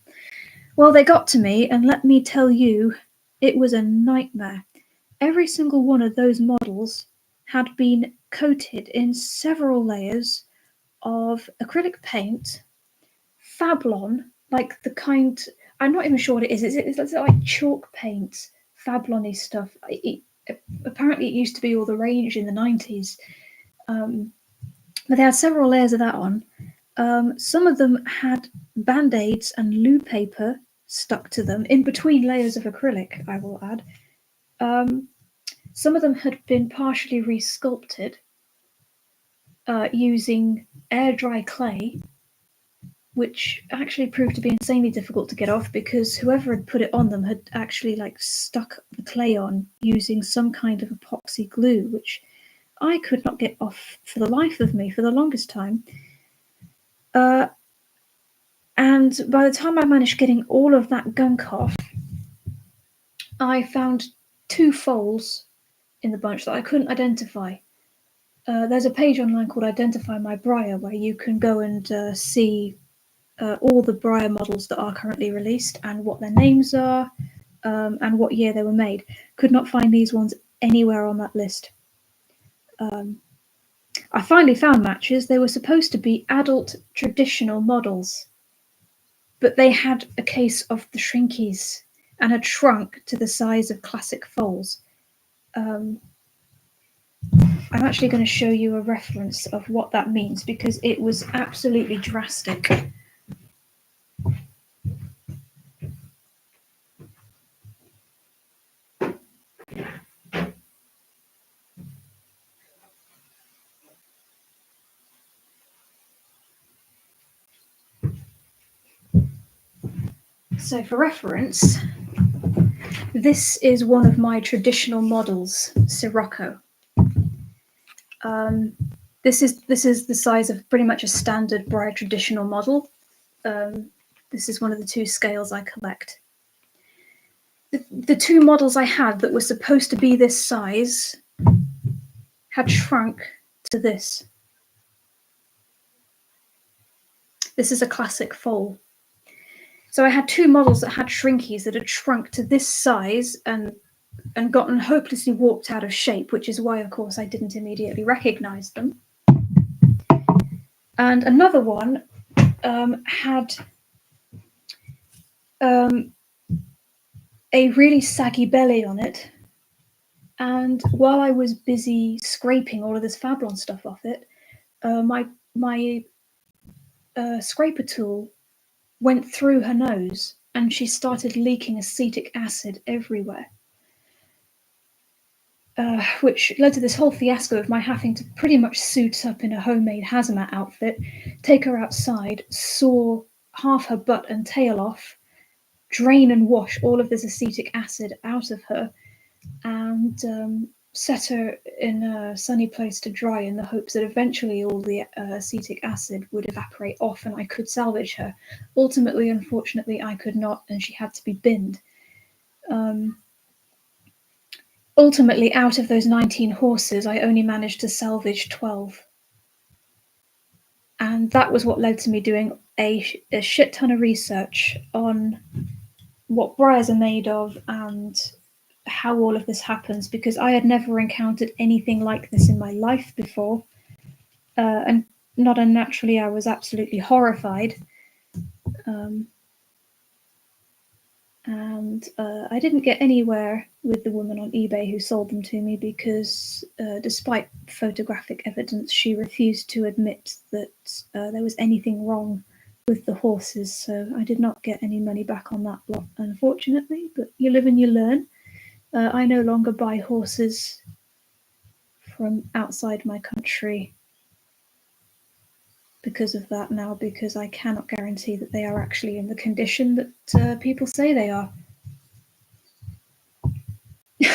[SPEAKER 1] Well, they got to me, and let me tell you, it was a nightmare. Every single one of those models had been coated in several layers of acrylic paint, Fablon, like the kind, I'm not even sure what it is. It's like chalk paint, Fablon-y stuff. Apparently it used to be all the rage in the 90s. But they had several layers of that on. Some of them had band-aids and loo paper stuck to them in between layers of acrylic, I will add. Some of them had been partially resculpted using air dry clay, which actually proved to be insanely difficult to get off because whoever had put it on them had actually stuck the clay on using some kind of epoxy glue, which I could not get off for the life of me for the longest time. And by the time I managed getting all of that gunk off, I found 2 foals in the bunch that I couldn't identify. There's a page online called Identify My Briar where you can go and see all the briar models that are currently released and what their names are and what year they were made. Could not find these ones anywhere on that list. I finally found matches. They were supposed to be adult traditional models, but they had a case of the shrinkies and had shrunk to the size of classic foals. I'm actually going to show you a reference of what that means because it was absolutely drastic. So for reference, this is one of my traditional models, Sirocco. This is the size of pretty much a standard briar traditional model. This is one of the 2 scales I collect. the two models I had that were supposed to be this size had shrunk to this. This is a classic foal. So I had two models that had shrinkies that had shrunk to this size and gotten hopelessly warped out of shape, which is why, of course, I didn't immediately recognize them. And another one had a really saggy belly on it. And while I was busy scraping all of this Fablon stuff off it, my scraper tool went through her nose and she started leaking acetic acid everywhere. Which led to this whole fiasco of my having to pretty much suit up in a homemade hazmat outfit, take her outside, saw half her butt and tail off, drain and wash all of this acetic acid out of her, and set her in a sunny place to dry in the hopes that eventually all the acetic acid would evaporate off and I could salvage her. Ultimately, unfortunately, I could not, and she had to be binned. Ultimately, out of those 19 horses, I only managed to salvage 12. And that was what led to me doing a shit ton of research on what briars are made of and how all of this happens, because I had never encountered anything like this in my life before. And not unnaturally, I was absolutely horrified. And I didn't get anywhere with the woman on eBay who sold them to me because despite photographic evidence, she refused to admit that there was anything wrong with the horses. So I did not get any money back on that lot, unfortunately, but you live and you learn. I no longer buy horses from outside my country because of that now, because I cannot guarantee that they are actually in the condition that people say they are.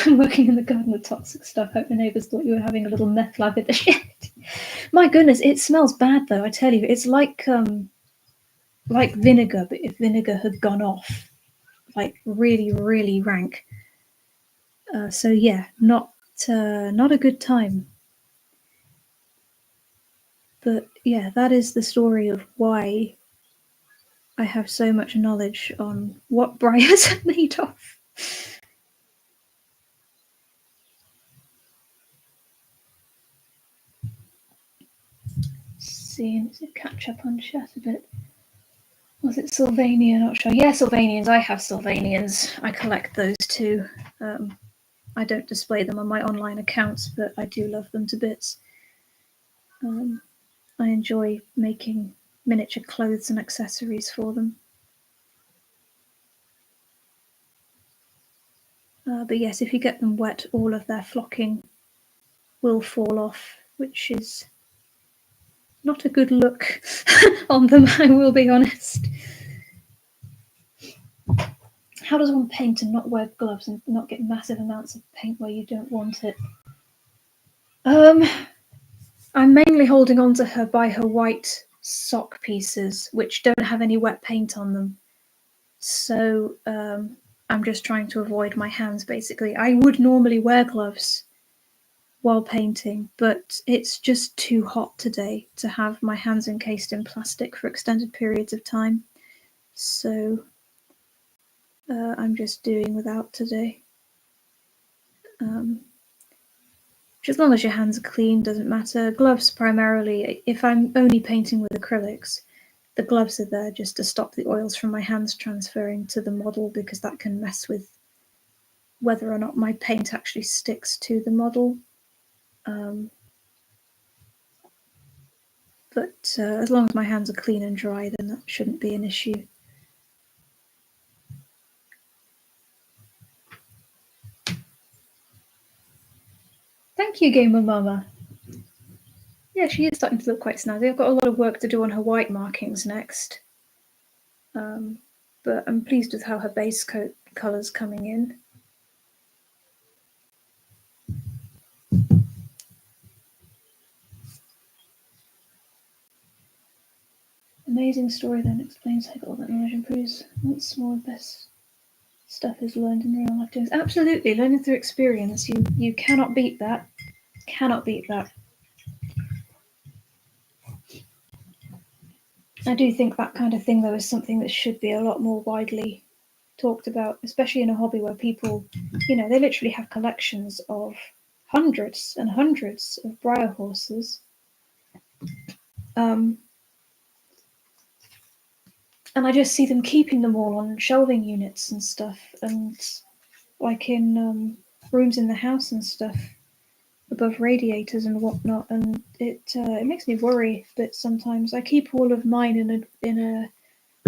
[SPEAKER 1] I'm working in the garden with toxic stuff. Hope the neighbours thought you were having a little meth lab at the shed. My goodness, it smells bad though, I tell you. It's like vinegar, but if vinegar had gone off. Like really, really rank. So yeah, not a good time. But yeah, that is the story of why I have so much knowledge on what briars are made of. See, let's catch up on chat a bit. Was it Sylvania? Not sure. Yeah, Sylvanians. I have Sylvanians. I collect those too. I don't display them on my online accounts, but I do love them to bits. I enjoy making miniature clothes and accessories for them. But yes, if you get them wet, all of their flocking will fall off, which is not a good look on them, I will be honest. How does one paint and not wear gloves and not get massive amounts of paint where you don't want it? I'm mainly holding on to her by her white sock pieces, which don't have any wet paint on them. So I'm just trying to avoid my hands, basically. I would normally wear gloves while painting, but it's just too hot today to have my hands encased in plastic for extended periods of time. So I'm just doing without today. As long as your hands are clean, doesn't matter. Gloves primarily, if I'm only painting with acrylics, the gloves are there just to stop the oils from my hands transferring to the model, because that can mess with whether or not my paint actually sticks to the model. But as long as my hands are clean and dry, then that shouldn't be an issue. Thank you, Gamer Mama. Yeah, she is starting to look quite snazzy. I've got a lot of work to do on her white markings next. But I'm pleased with how her base coat colour's coming in. Amazing story then explains how all that knowledge improves once more best stuff is learned in real life doings. Absolutely, learning through experience. You cannot beat that. Cannot beat that. I do think that kind of thing, though, is something that should be a lot more widely talked about, especially in a hobby where people, they literally have collections of hundreds and hundreds of briar horses. And I just see them keeping them all on shelving units and stuff, and like in rooms in the house and stuff, above radiators and whatnot, and it makes me worry a bit sometimes. I keep all of mine in a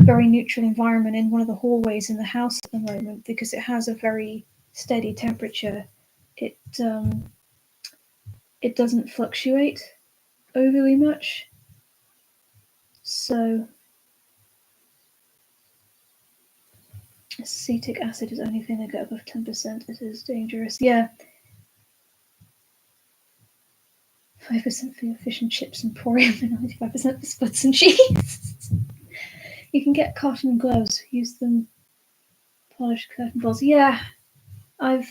[SPEAKER 1] very neutral environment in one of the hallways in the house at the moment because it has a very steady temperature. It it doesn't fluctuate overly much, so acetic acid is only vinegar above 10%. It is dangerous. Yeah. 5% for your fish and chips and emporium and 95% for spuds and cheese. You can get cotton gloves. Use them. Polished curtain balls. Yeah, I've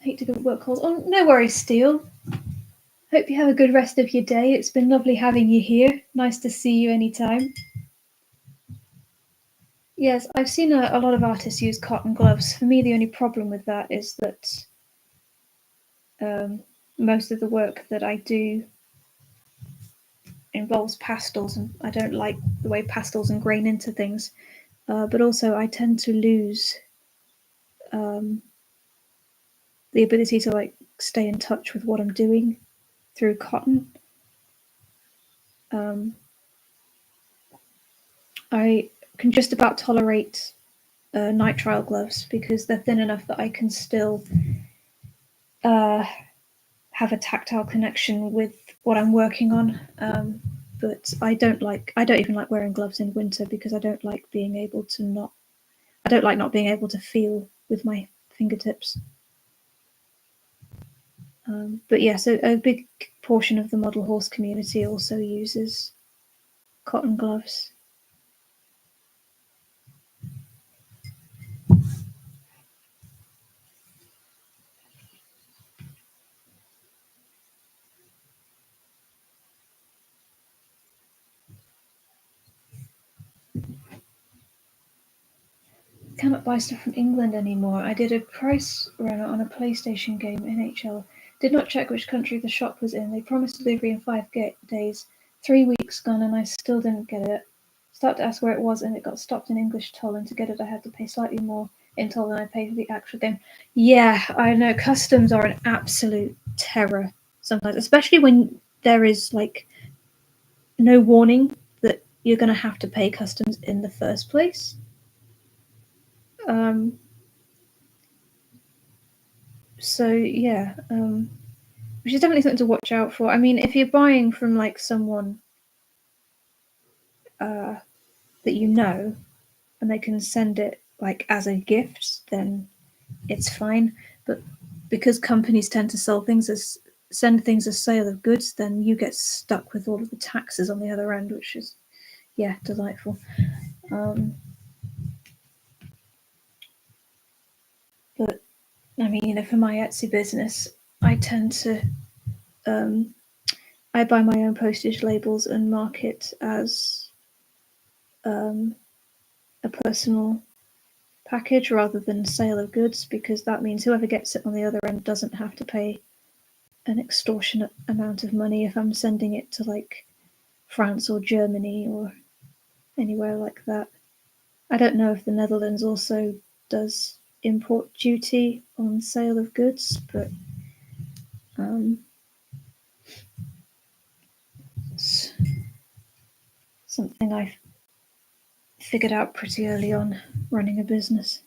[SPEAKER 1] hate to go work calls. Oh, no worries, Steele. Hope you have a good rest of your day. It's been lovely having you here. Nice to see you anytime. Yes, I've seen a lot of artists use cotton gloves. For me, the only problem with that is that most of the work that I do involves pastels, and I don't like the way pastels ingrain into things. But also, I tend to lose the ability to like stay in touch with what I'm doing through cotton. I can just about tolerate nitrile gloves because they're thin enough that I can still have a tactile connection with what I'm working on. But I don't even like wearing gloves in winter because I don't like being able to not being able to feel with my fingertips. But yes, a big portion of the model horse community also uses cotton gloves. Cannot buy stuff from England anymore. I did a price runner on a PlayStation game, NHL. Did not check which country the shop was in. They promised delivery in 5 days. 3 weeks gone and I still didn't get it. Started to ask where it was and it got stopped in English toll, and to get it I had to pay slightly more in toll than I paid for the actual game. Yeah, I know. Customs are an absolute terror sometimes, especially when there is like no warning that you're going to have to pay customs in the first place. So yeah, which is definitely something to watch out for. I mean, if you're buying from like someone that you know and they can send it like as a gift, then it's fine. But because companies tend to send things as sale of goods, then you get stuck with all of the taxes on the other end, which is delightful. But I mean, for my Etsy business, I tend to I buy my own postage labels and mark it as a personal package rather than sale of goods, because that means whoever gets it on the other end doesn't have to pay an extortionate amount of money if I'm sending it to like France or Germany or anywhere like that. I don't know if the Netherlands also does import duty on sale of goods, but it's something I figured out pretty early on running a business.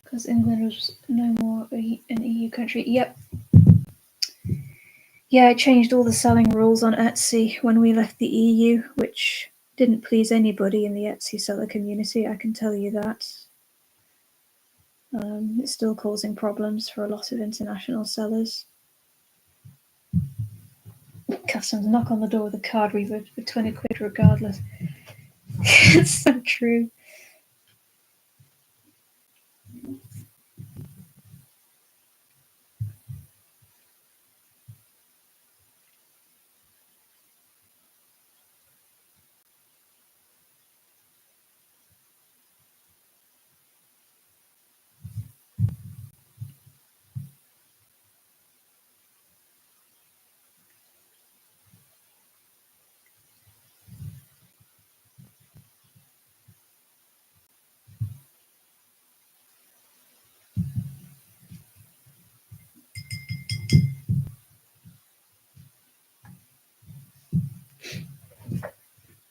[SPEAKER 1] Because England was no more an EU country. Yep. Yeah, it changed all the selling rules on Etsy when we left the EU, which didn't please anybody in the Etsy seller community, I can tell you that. It's still causing problems for a lot of international sellers. Customs knock on the door with a card reader for 20 quid regardless. It's so true.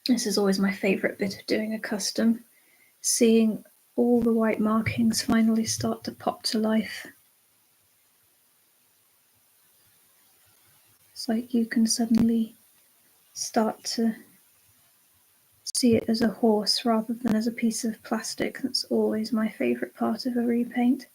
[SPEAKER 1] This is always my favourite bit of doing a custom, seeing all the white markings finally start to pop to life. It's like you can suddenly start to see it as a horse rather than as a piece of plastic. That's always my favourite part of a repaint.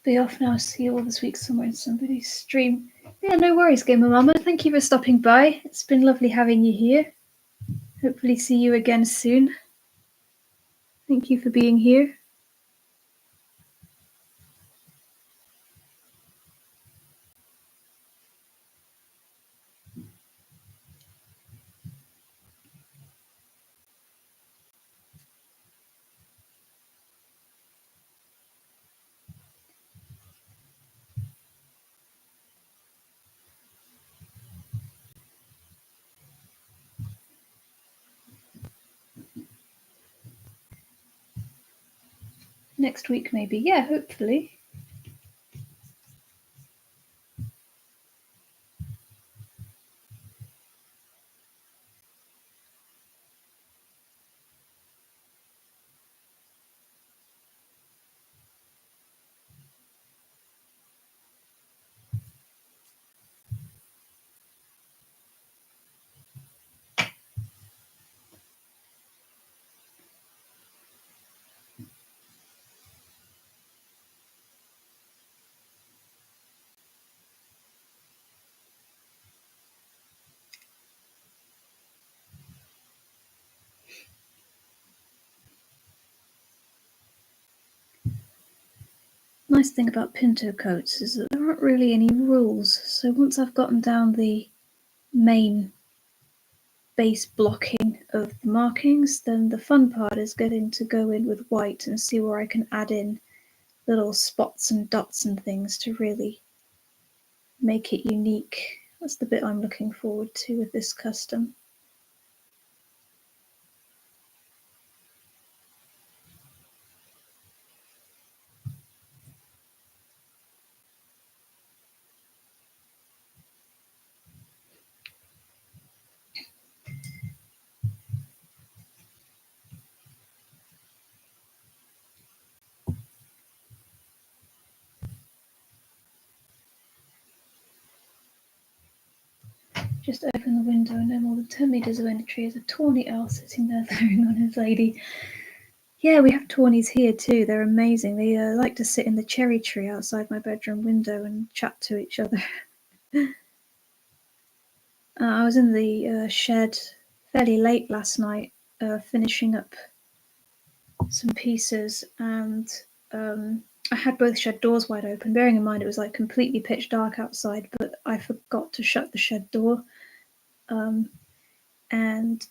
[SPEAKER 1] Be off now. See you all this week somewhere in somebody's stream. Yeah, no worries, Gamer Mama. Thank you for stopping by. It's been lovely having you here. Hopefully see you again soon. Thank you for being here. Next week, maybe. Yeah, hopefully. Nice thing about Pinto coats is that there aren't really any rules. So once I've gotten down the main base blocking of the markings, then the fun part is getting to go in with white and see where I can add in little spots and dots and things to really make it unique. That's the bit I'm looking forward to with this custom. Just open the window and no more than 10 metres away in the tree is a tawny owl sitting there throwing on his lady. Yeah, we have tawnies here too. They're amazing. They like to sit in the cherry tree outside my bedroom window and chat to each other. I was in the shed fairly late last night, finishing up some pieces, and I had both shed doors wide open, bearing in mind it was like completely pitch dark outside, but I forgot to shut the shed door. And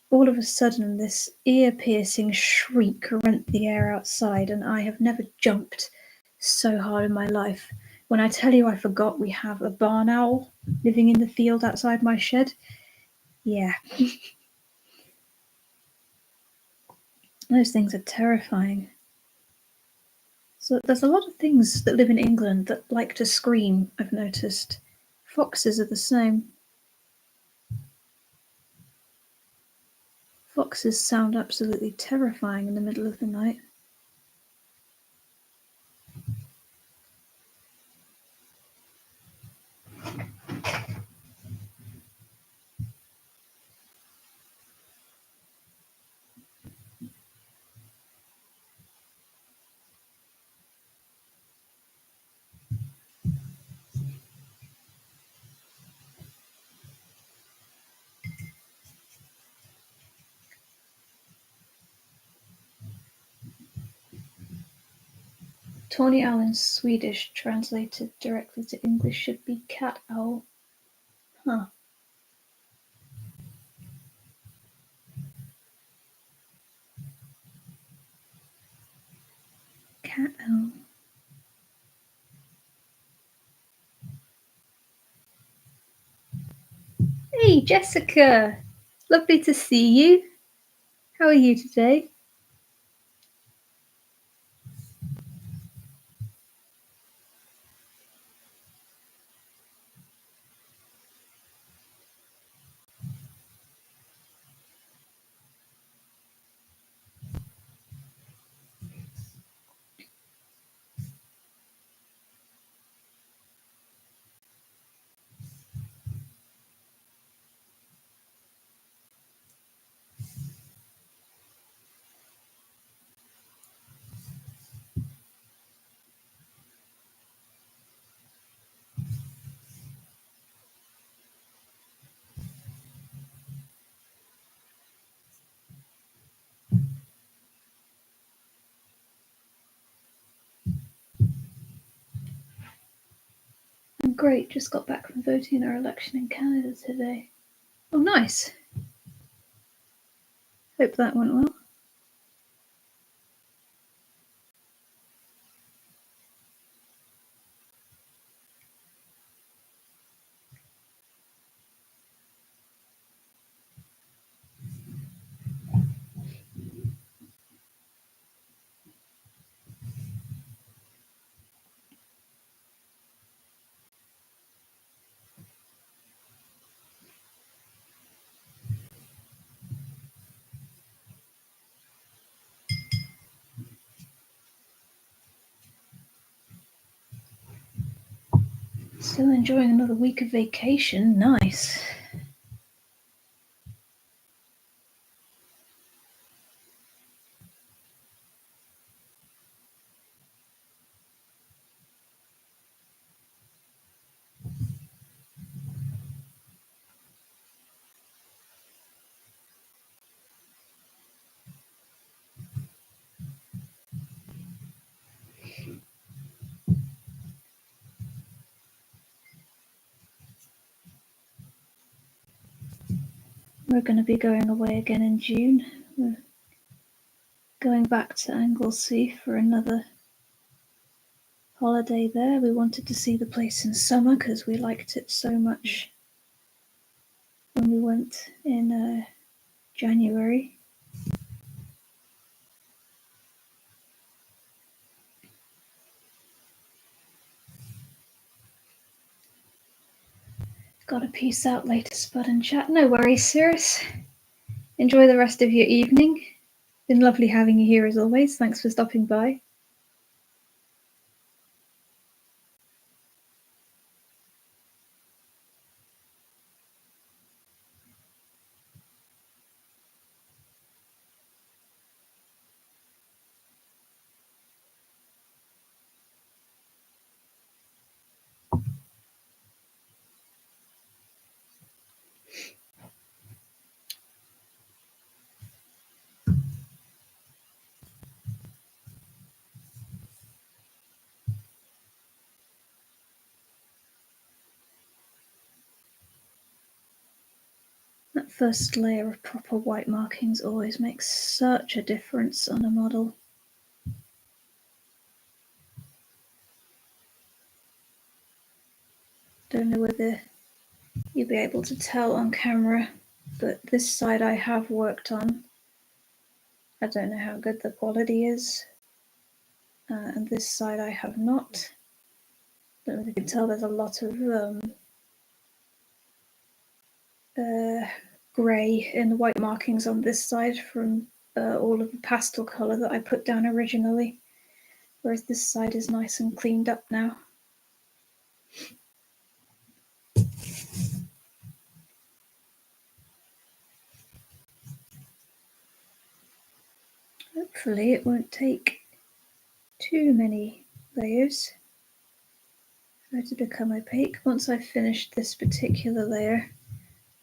[SPEAKER 1] all of a sudden, this ear-piercing shriek rent the air outside, and I have never jumped so hard in my life. When I tell you I forgot we have a barn owl living in the field outside my shed, yeah, those things are terrifying. So there's a lot of things that live in England that like to scream, I've noticed. Foxes are the same. Foxes sound absolutely terrifying in the middle of the night. Tawny owl in Swedish translated directly to English should be cat owl. Huh. Cat owl. Hey, Jessica! Lovely to see you. How are you today? I'm great, just got back from voting in our election in Canada today. Oh, nice. Hope that went well. Still enjoying another week of vacation. Nice. We're going to be going away again in June. We're going back to Anglesey for another holiday there. We wanted to see the place in summer because we liked it so much when we went in January. Got to peace out later, Spud and chat. No worries, Cirrus. Enjoy the rest of your evening. Been lovely having you here as always. Thanks for stopping by. That first layer of proper white markings always makes such a difference on a model. Don't know whether you'll be able to tell on camera, but this side I have worked on. I don't know how good the quality is, and this side I have not. Don't know if you can tell, there's a lot of grey and white markings on this side from all of the pastel colour that I put down originally, whereas this side is nice and cleaned up now. Hopefully it won't take too many layers for it to become opaque. Once I've finished this particular layer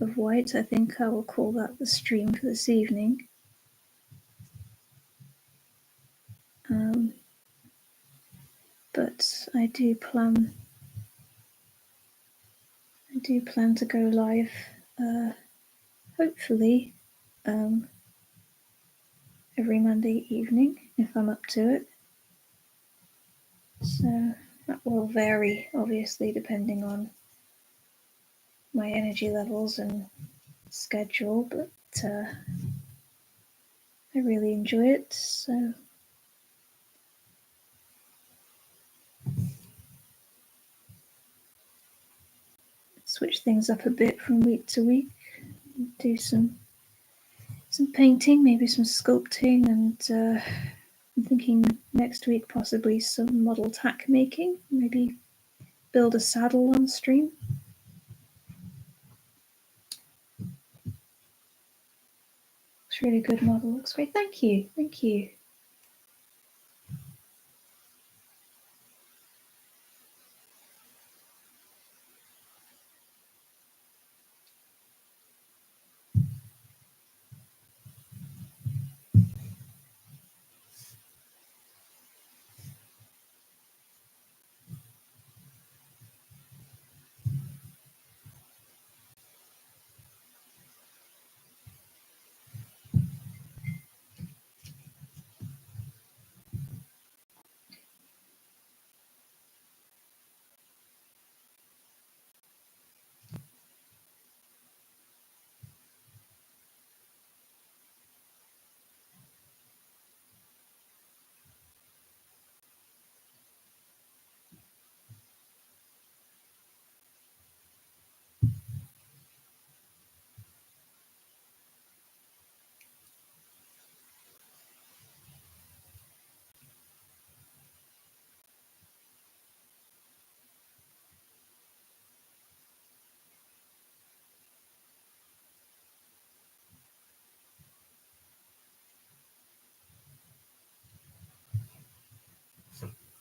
[SPEAKER 1] of white, I think I will call that the stream for this evening. But I do plan to go live, hopefully every Monday evening if I'm up to it. So that will vary, obviously, depending on my energy levels and schedule, but I really enjoy it. So switch things up a bit from week to week, do some painting, maybe some sculpting, and I'm thinking next week possibly some model tack making, maybe build a saddle on stream. Looks really good model, looks great. Thank you.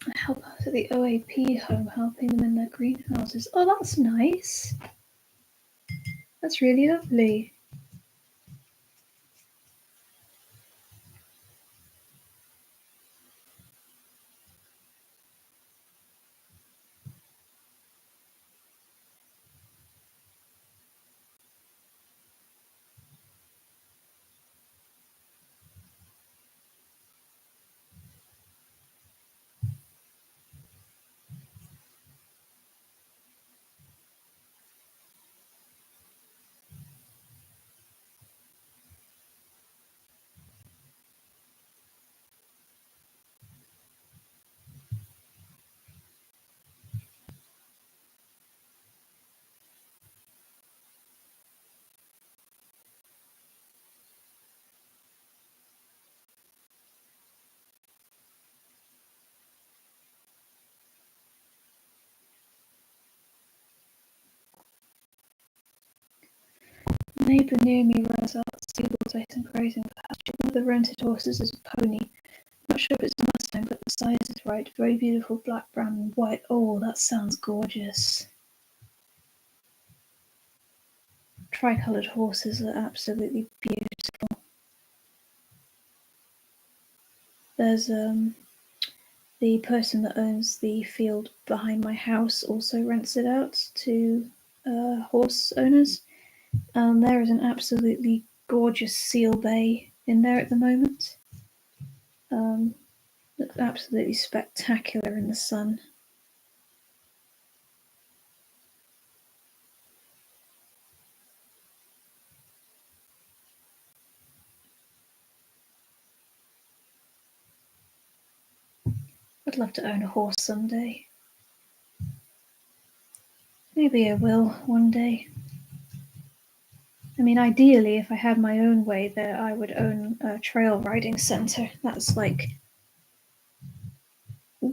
[SPEAKER 1] I help out at the OAP home, helping them in their greenhouses. Oh, that's nice. That's really lovely. A neighbour near me runs out stables based on grazing pasture. One of the rented horses is a pony. Not sure if it's a Mustang, but the size is right. Very beautiful black, brown, and white. Oh, that sounds gorgeous. Tricoloured horses are absolutely beautiful. There's the person that owns the field behind my house also rents it out to horse owners. There is an absolutely gorgeous seal bay in there at the moment. Looks absolutely spectacular in the sun. I'd love to own a horse someday. Maybe I will one day. I mean, ideally, if I had my own way, there I would own a trail riding center. That's like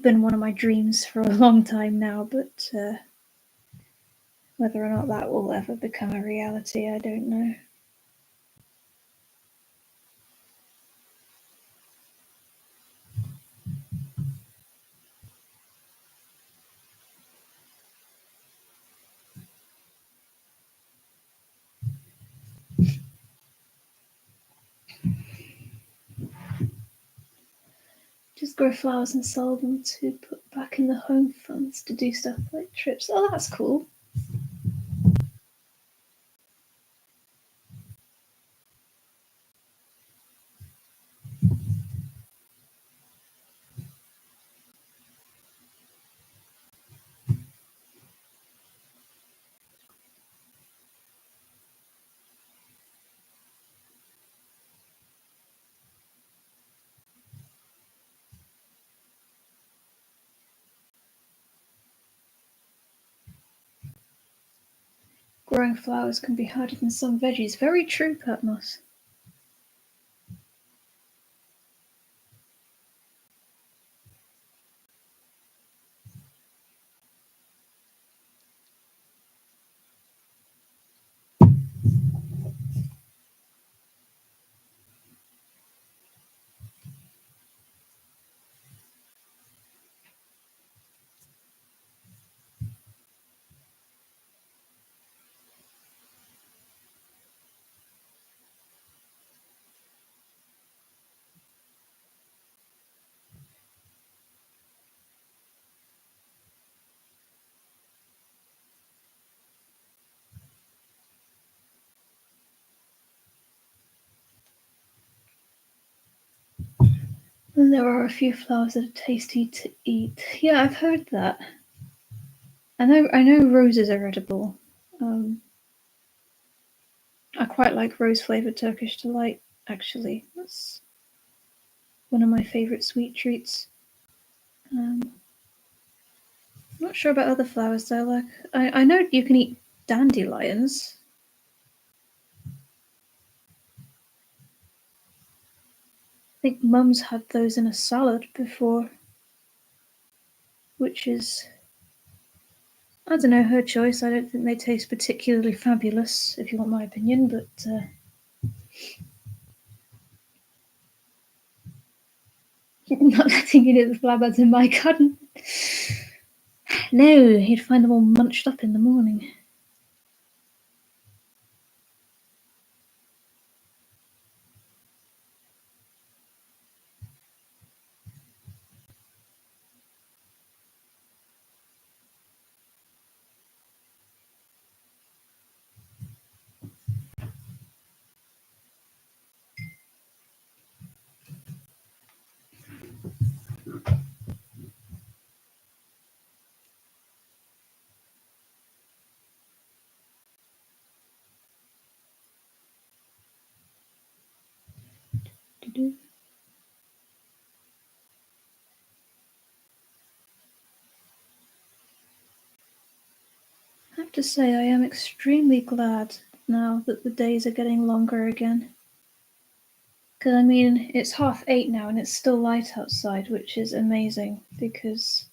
[SPEAKER 1] been one of my dreams for a long time now, but whether or not that will ever become a reality, I don't know. Just grow flowers and sell them to put back in the home funds to do stuff like trips. Oh, that's cool. Growing flowers can be harder than some veggies. Very true, Patmos. And there are a few flowers that are tasty to eat. Yeah, I've heard that. I know roses are edible. Um, I quite like rose flavored Turkish delight. Actually, that's one of my favorite sweet treats. Not sure about other flowers though. Like I know you can eat dandelions. I think Mum's had those in a salad before, which is I don't know her choice. I don't think they taste particularly fabulous, if you want my opinion. But not letting you know the flowers in my garden. No, you'd find them all munched up in the morning. I have to say, I am extremely glad now that the days are getting longer again. Because I mean, it's 8:30 now and it's still light outside, which is amazing because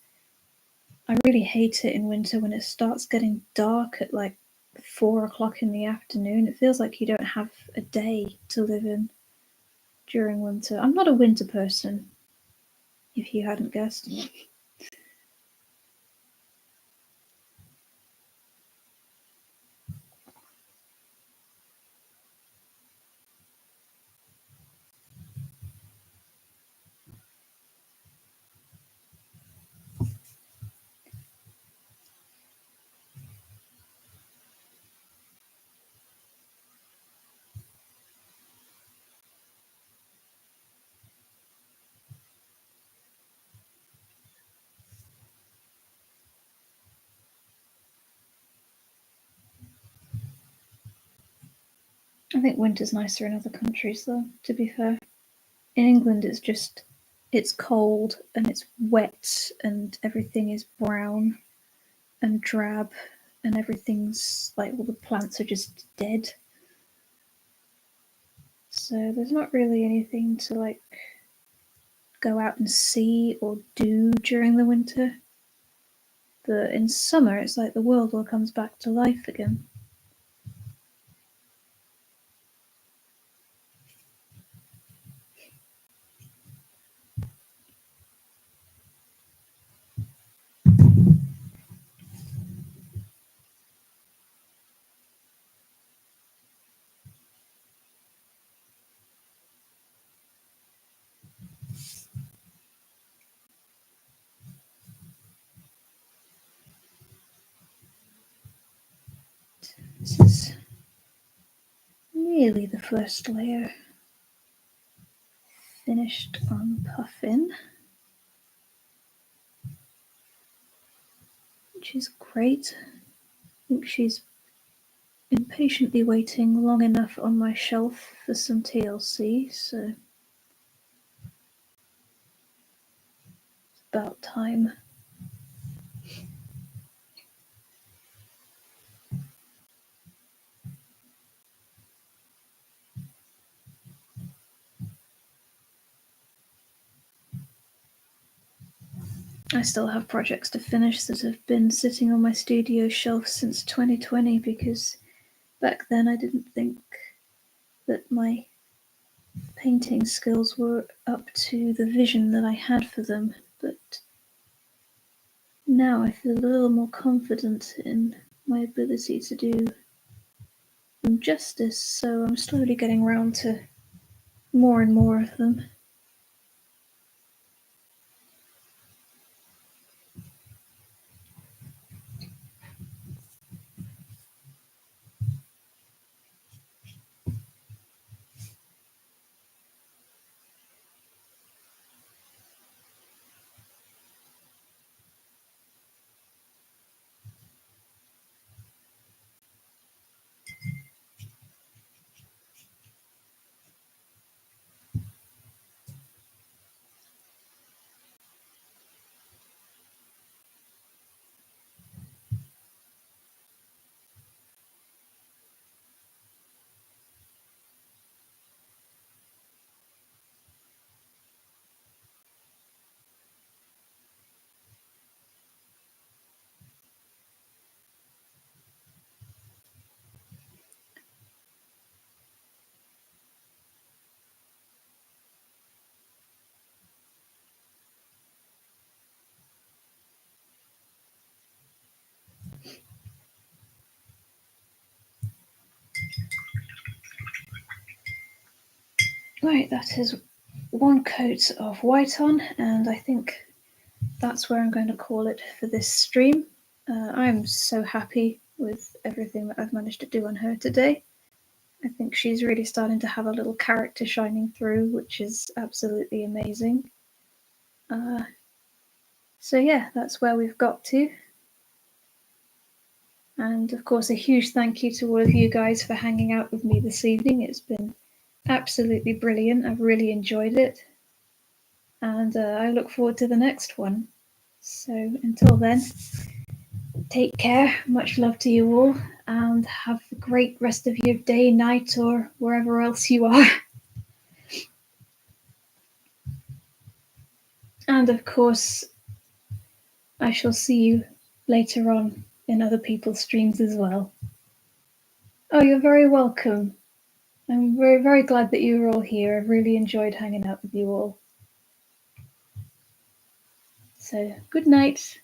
[SPEAKER 1] I really hate it in winter when it starts getting dark at like 4 o'clock in the afternoon. It feels like you don't have a day to live in during winter. I'm not a winter person, if you hadn't guessed. I think winter's nicer in other countries, though, to be fair. In England, it's cold and it's wet and everything is brown and drab and everything's like all the plants are just dead. So there's not really anything to like go out and see or do during the winter. But in summer, it's like the world all comes back to life again. This is nearly the first layer finished on Puffin, which is great. I think she's impatiently waiting long enough on my shelf for some TLC, so it's about time. I still have projects to finish that have been sitting on my studio shelf since 2020 because back then I didn't think that my painting skills were up to the vision that I had for them, but now I feel a little more confident in my ability to do them justice, so I'm slowly getting round to more and more of them. Right, that is one coat of white on, and I think that's where I'm going to call it for this stream. I'm so happy with everything that I've managed to do on her today. I think she's really starting to have a little character shining through, which is absolutely amazing. So yeah, that's where we've got to. And of course, a huge thank you to all of you guys for hanging out with me this evening. It's been absolutely brilliant. I've really enjoyed it. And I look forward to the next one. So until then, take care. Much love to you all. And have a great rest of your day, night, or wherever else you are. And of course, I shall see you later on in other people's streams as well. Oh, you're very welcome. I'm very, very glad that you were all here. I've really enjoyed hanging out with you all. So, good night.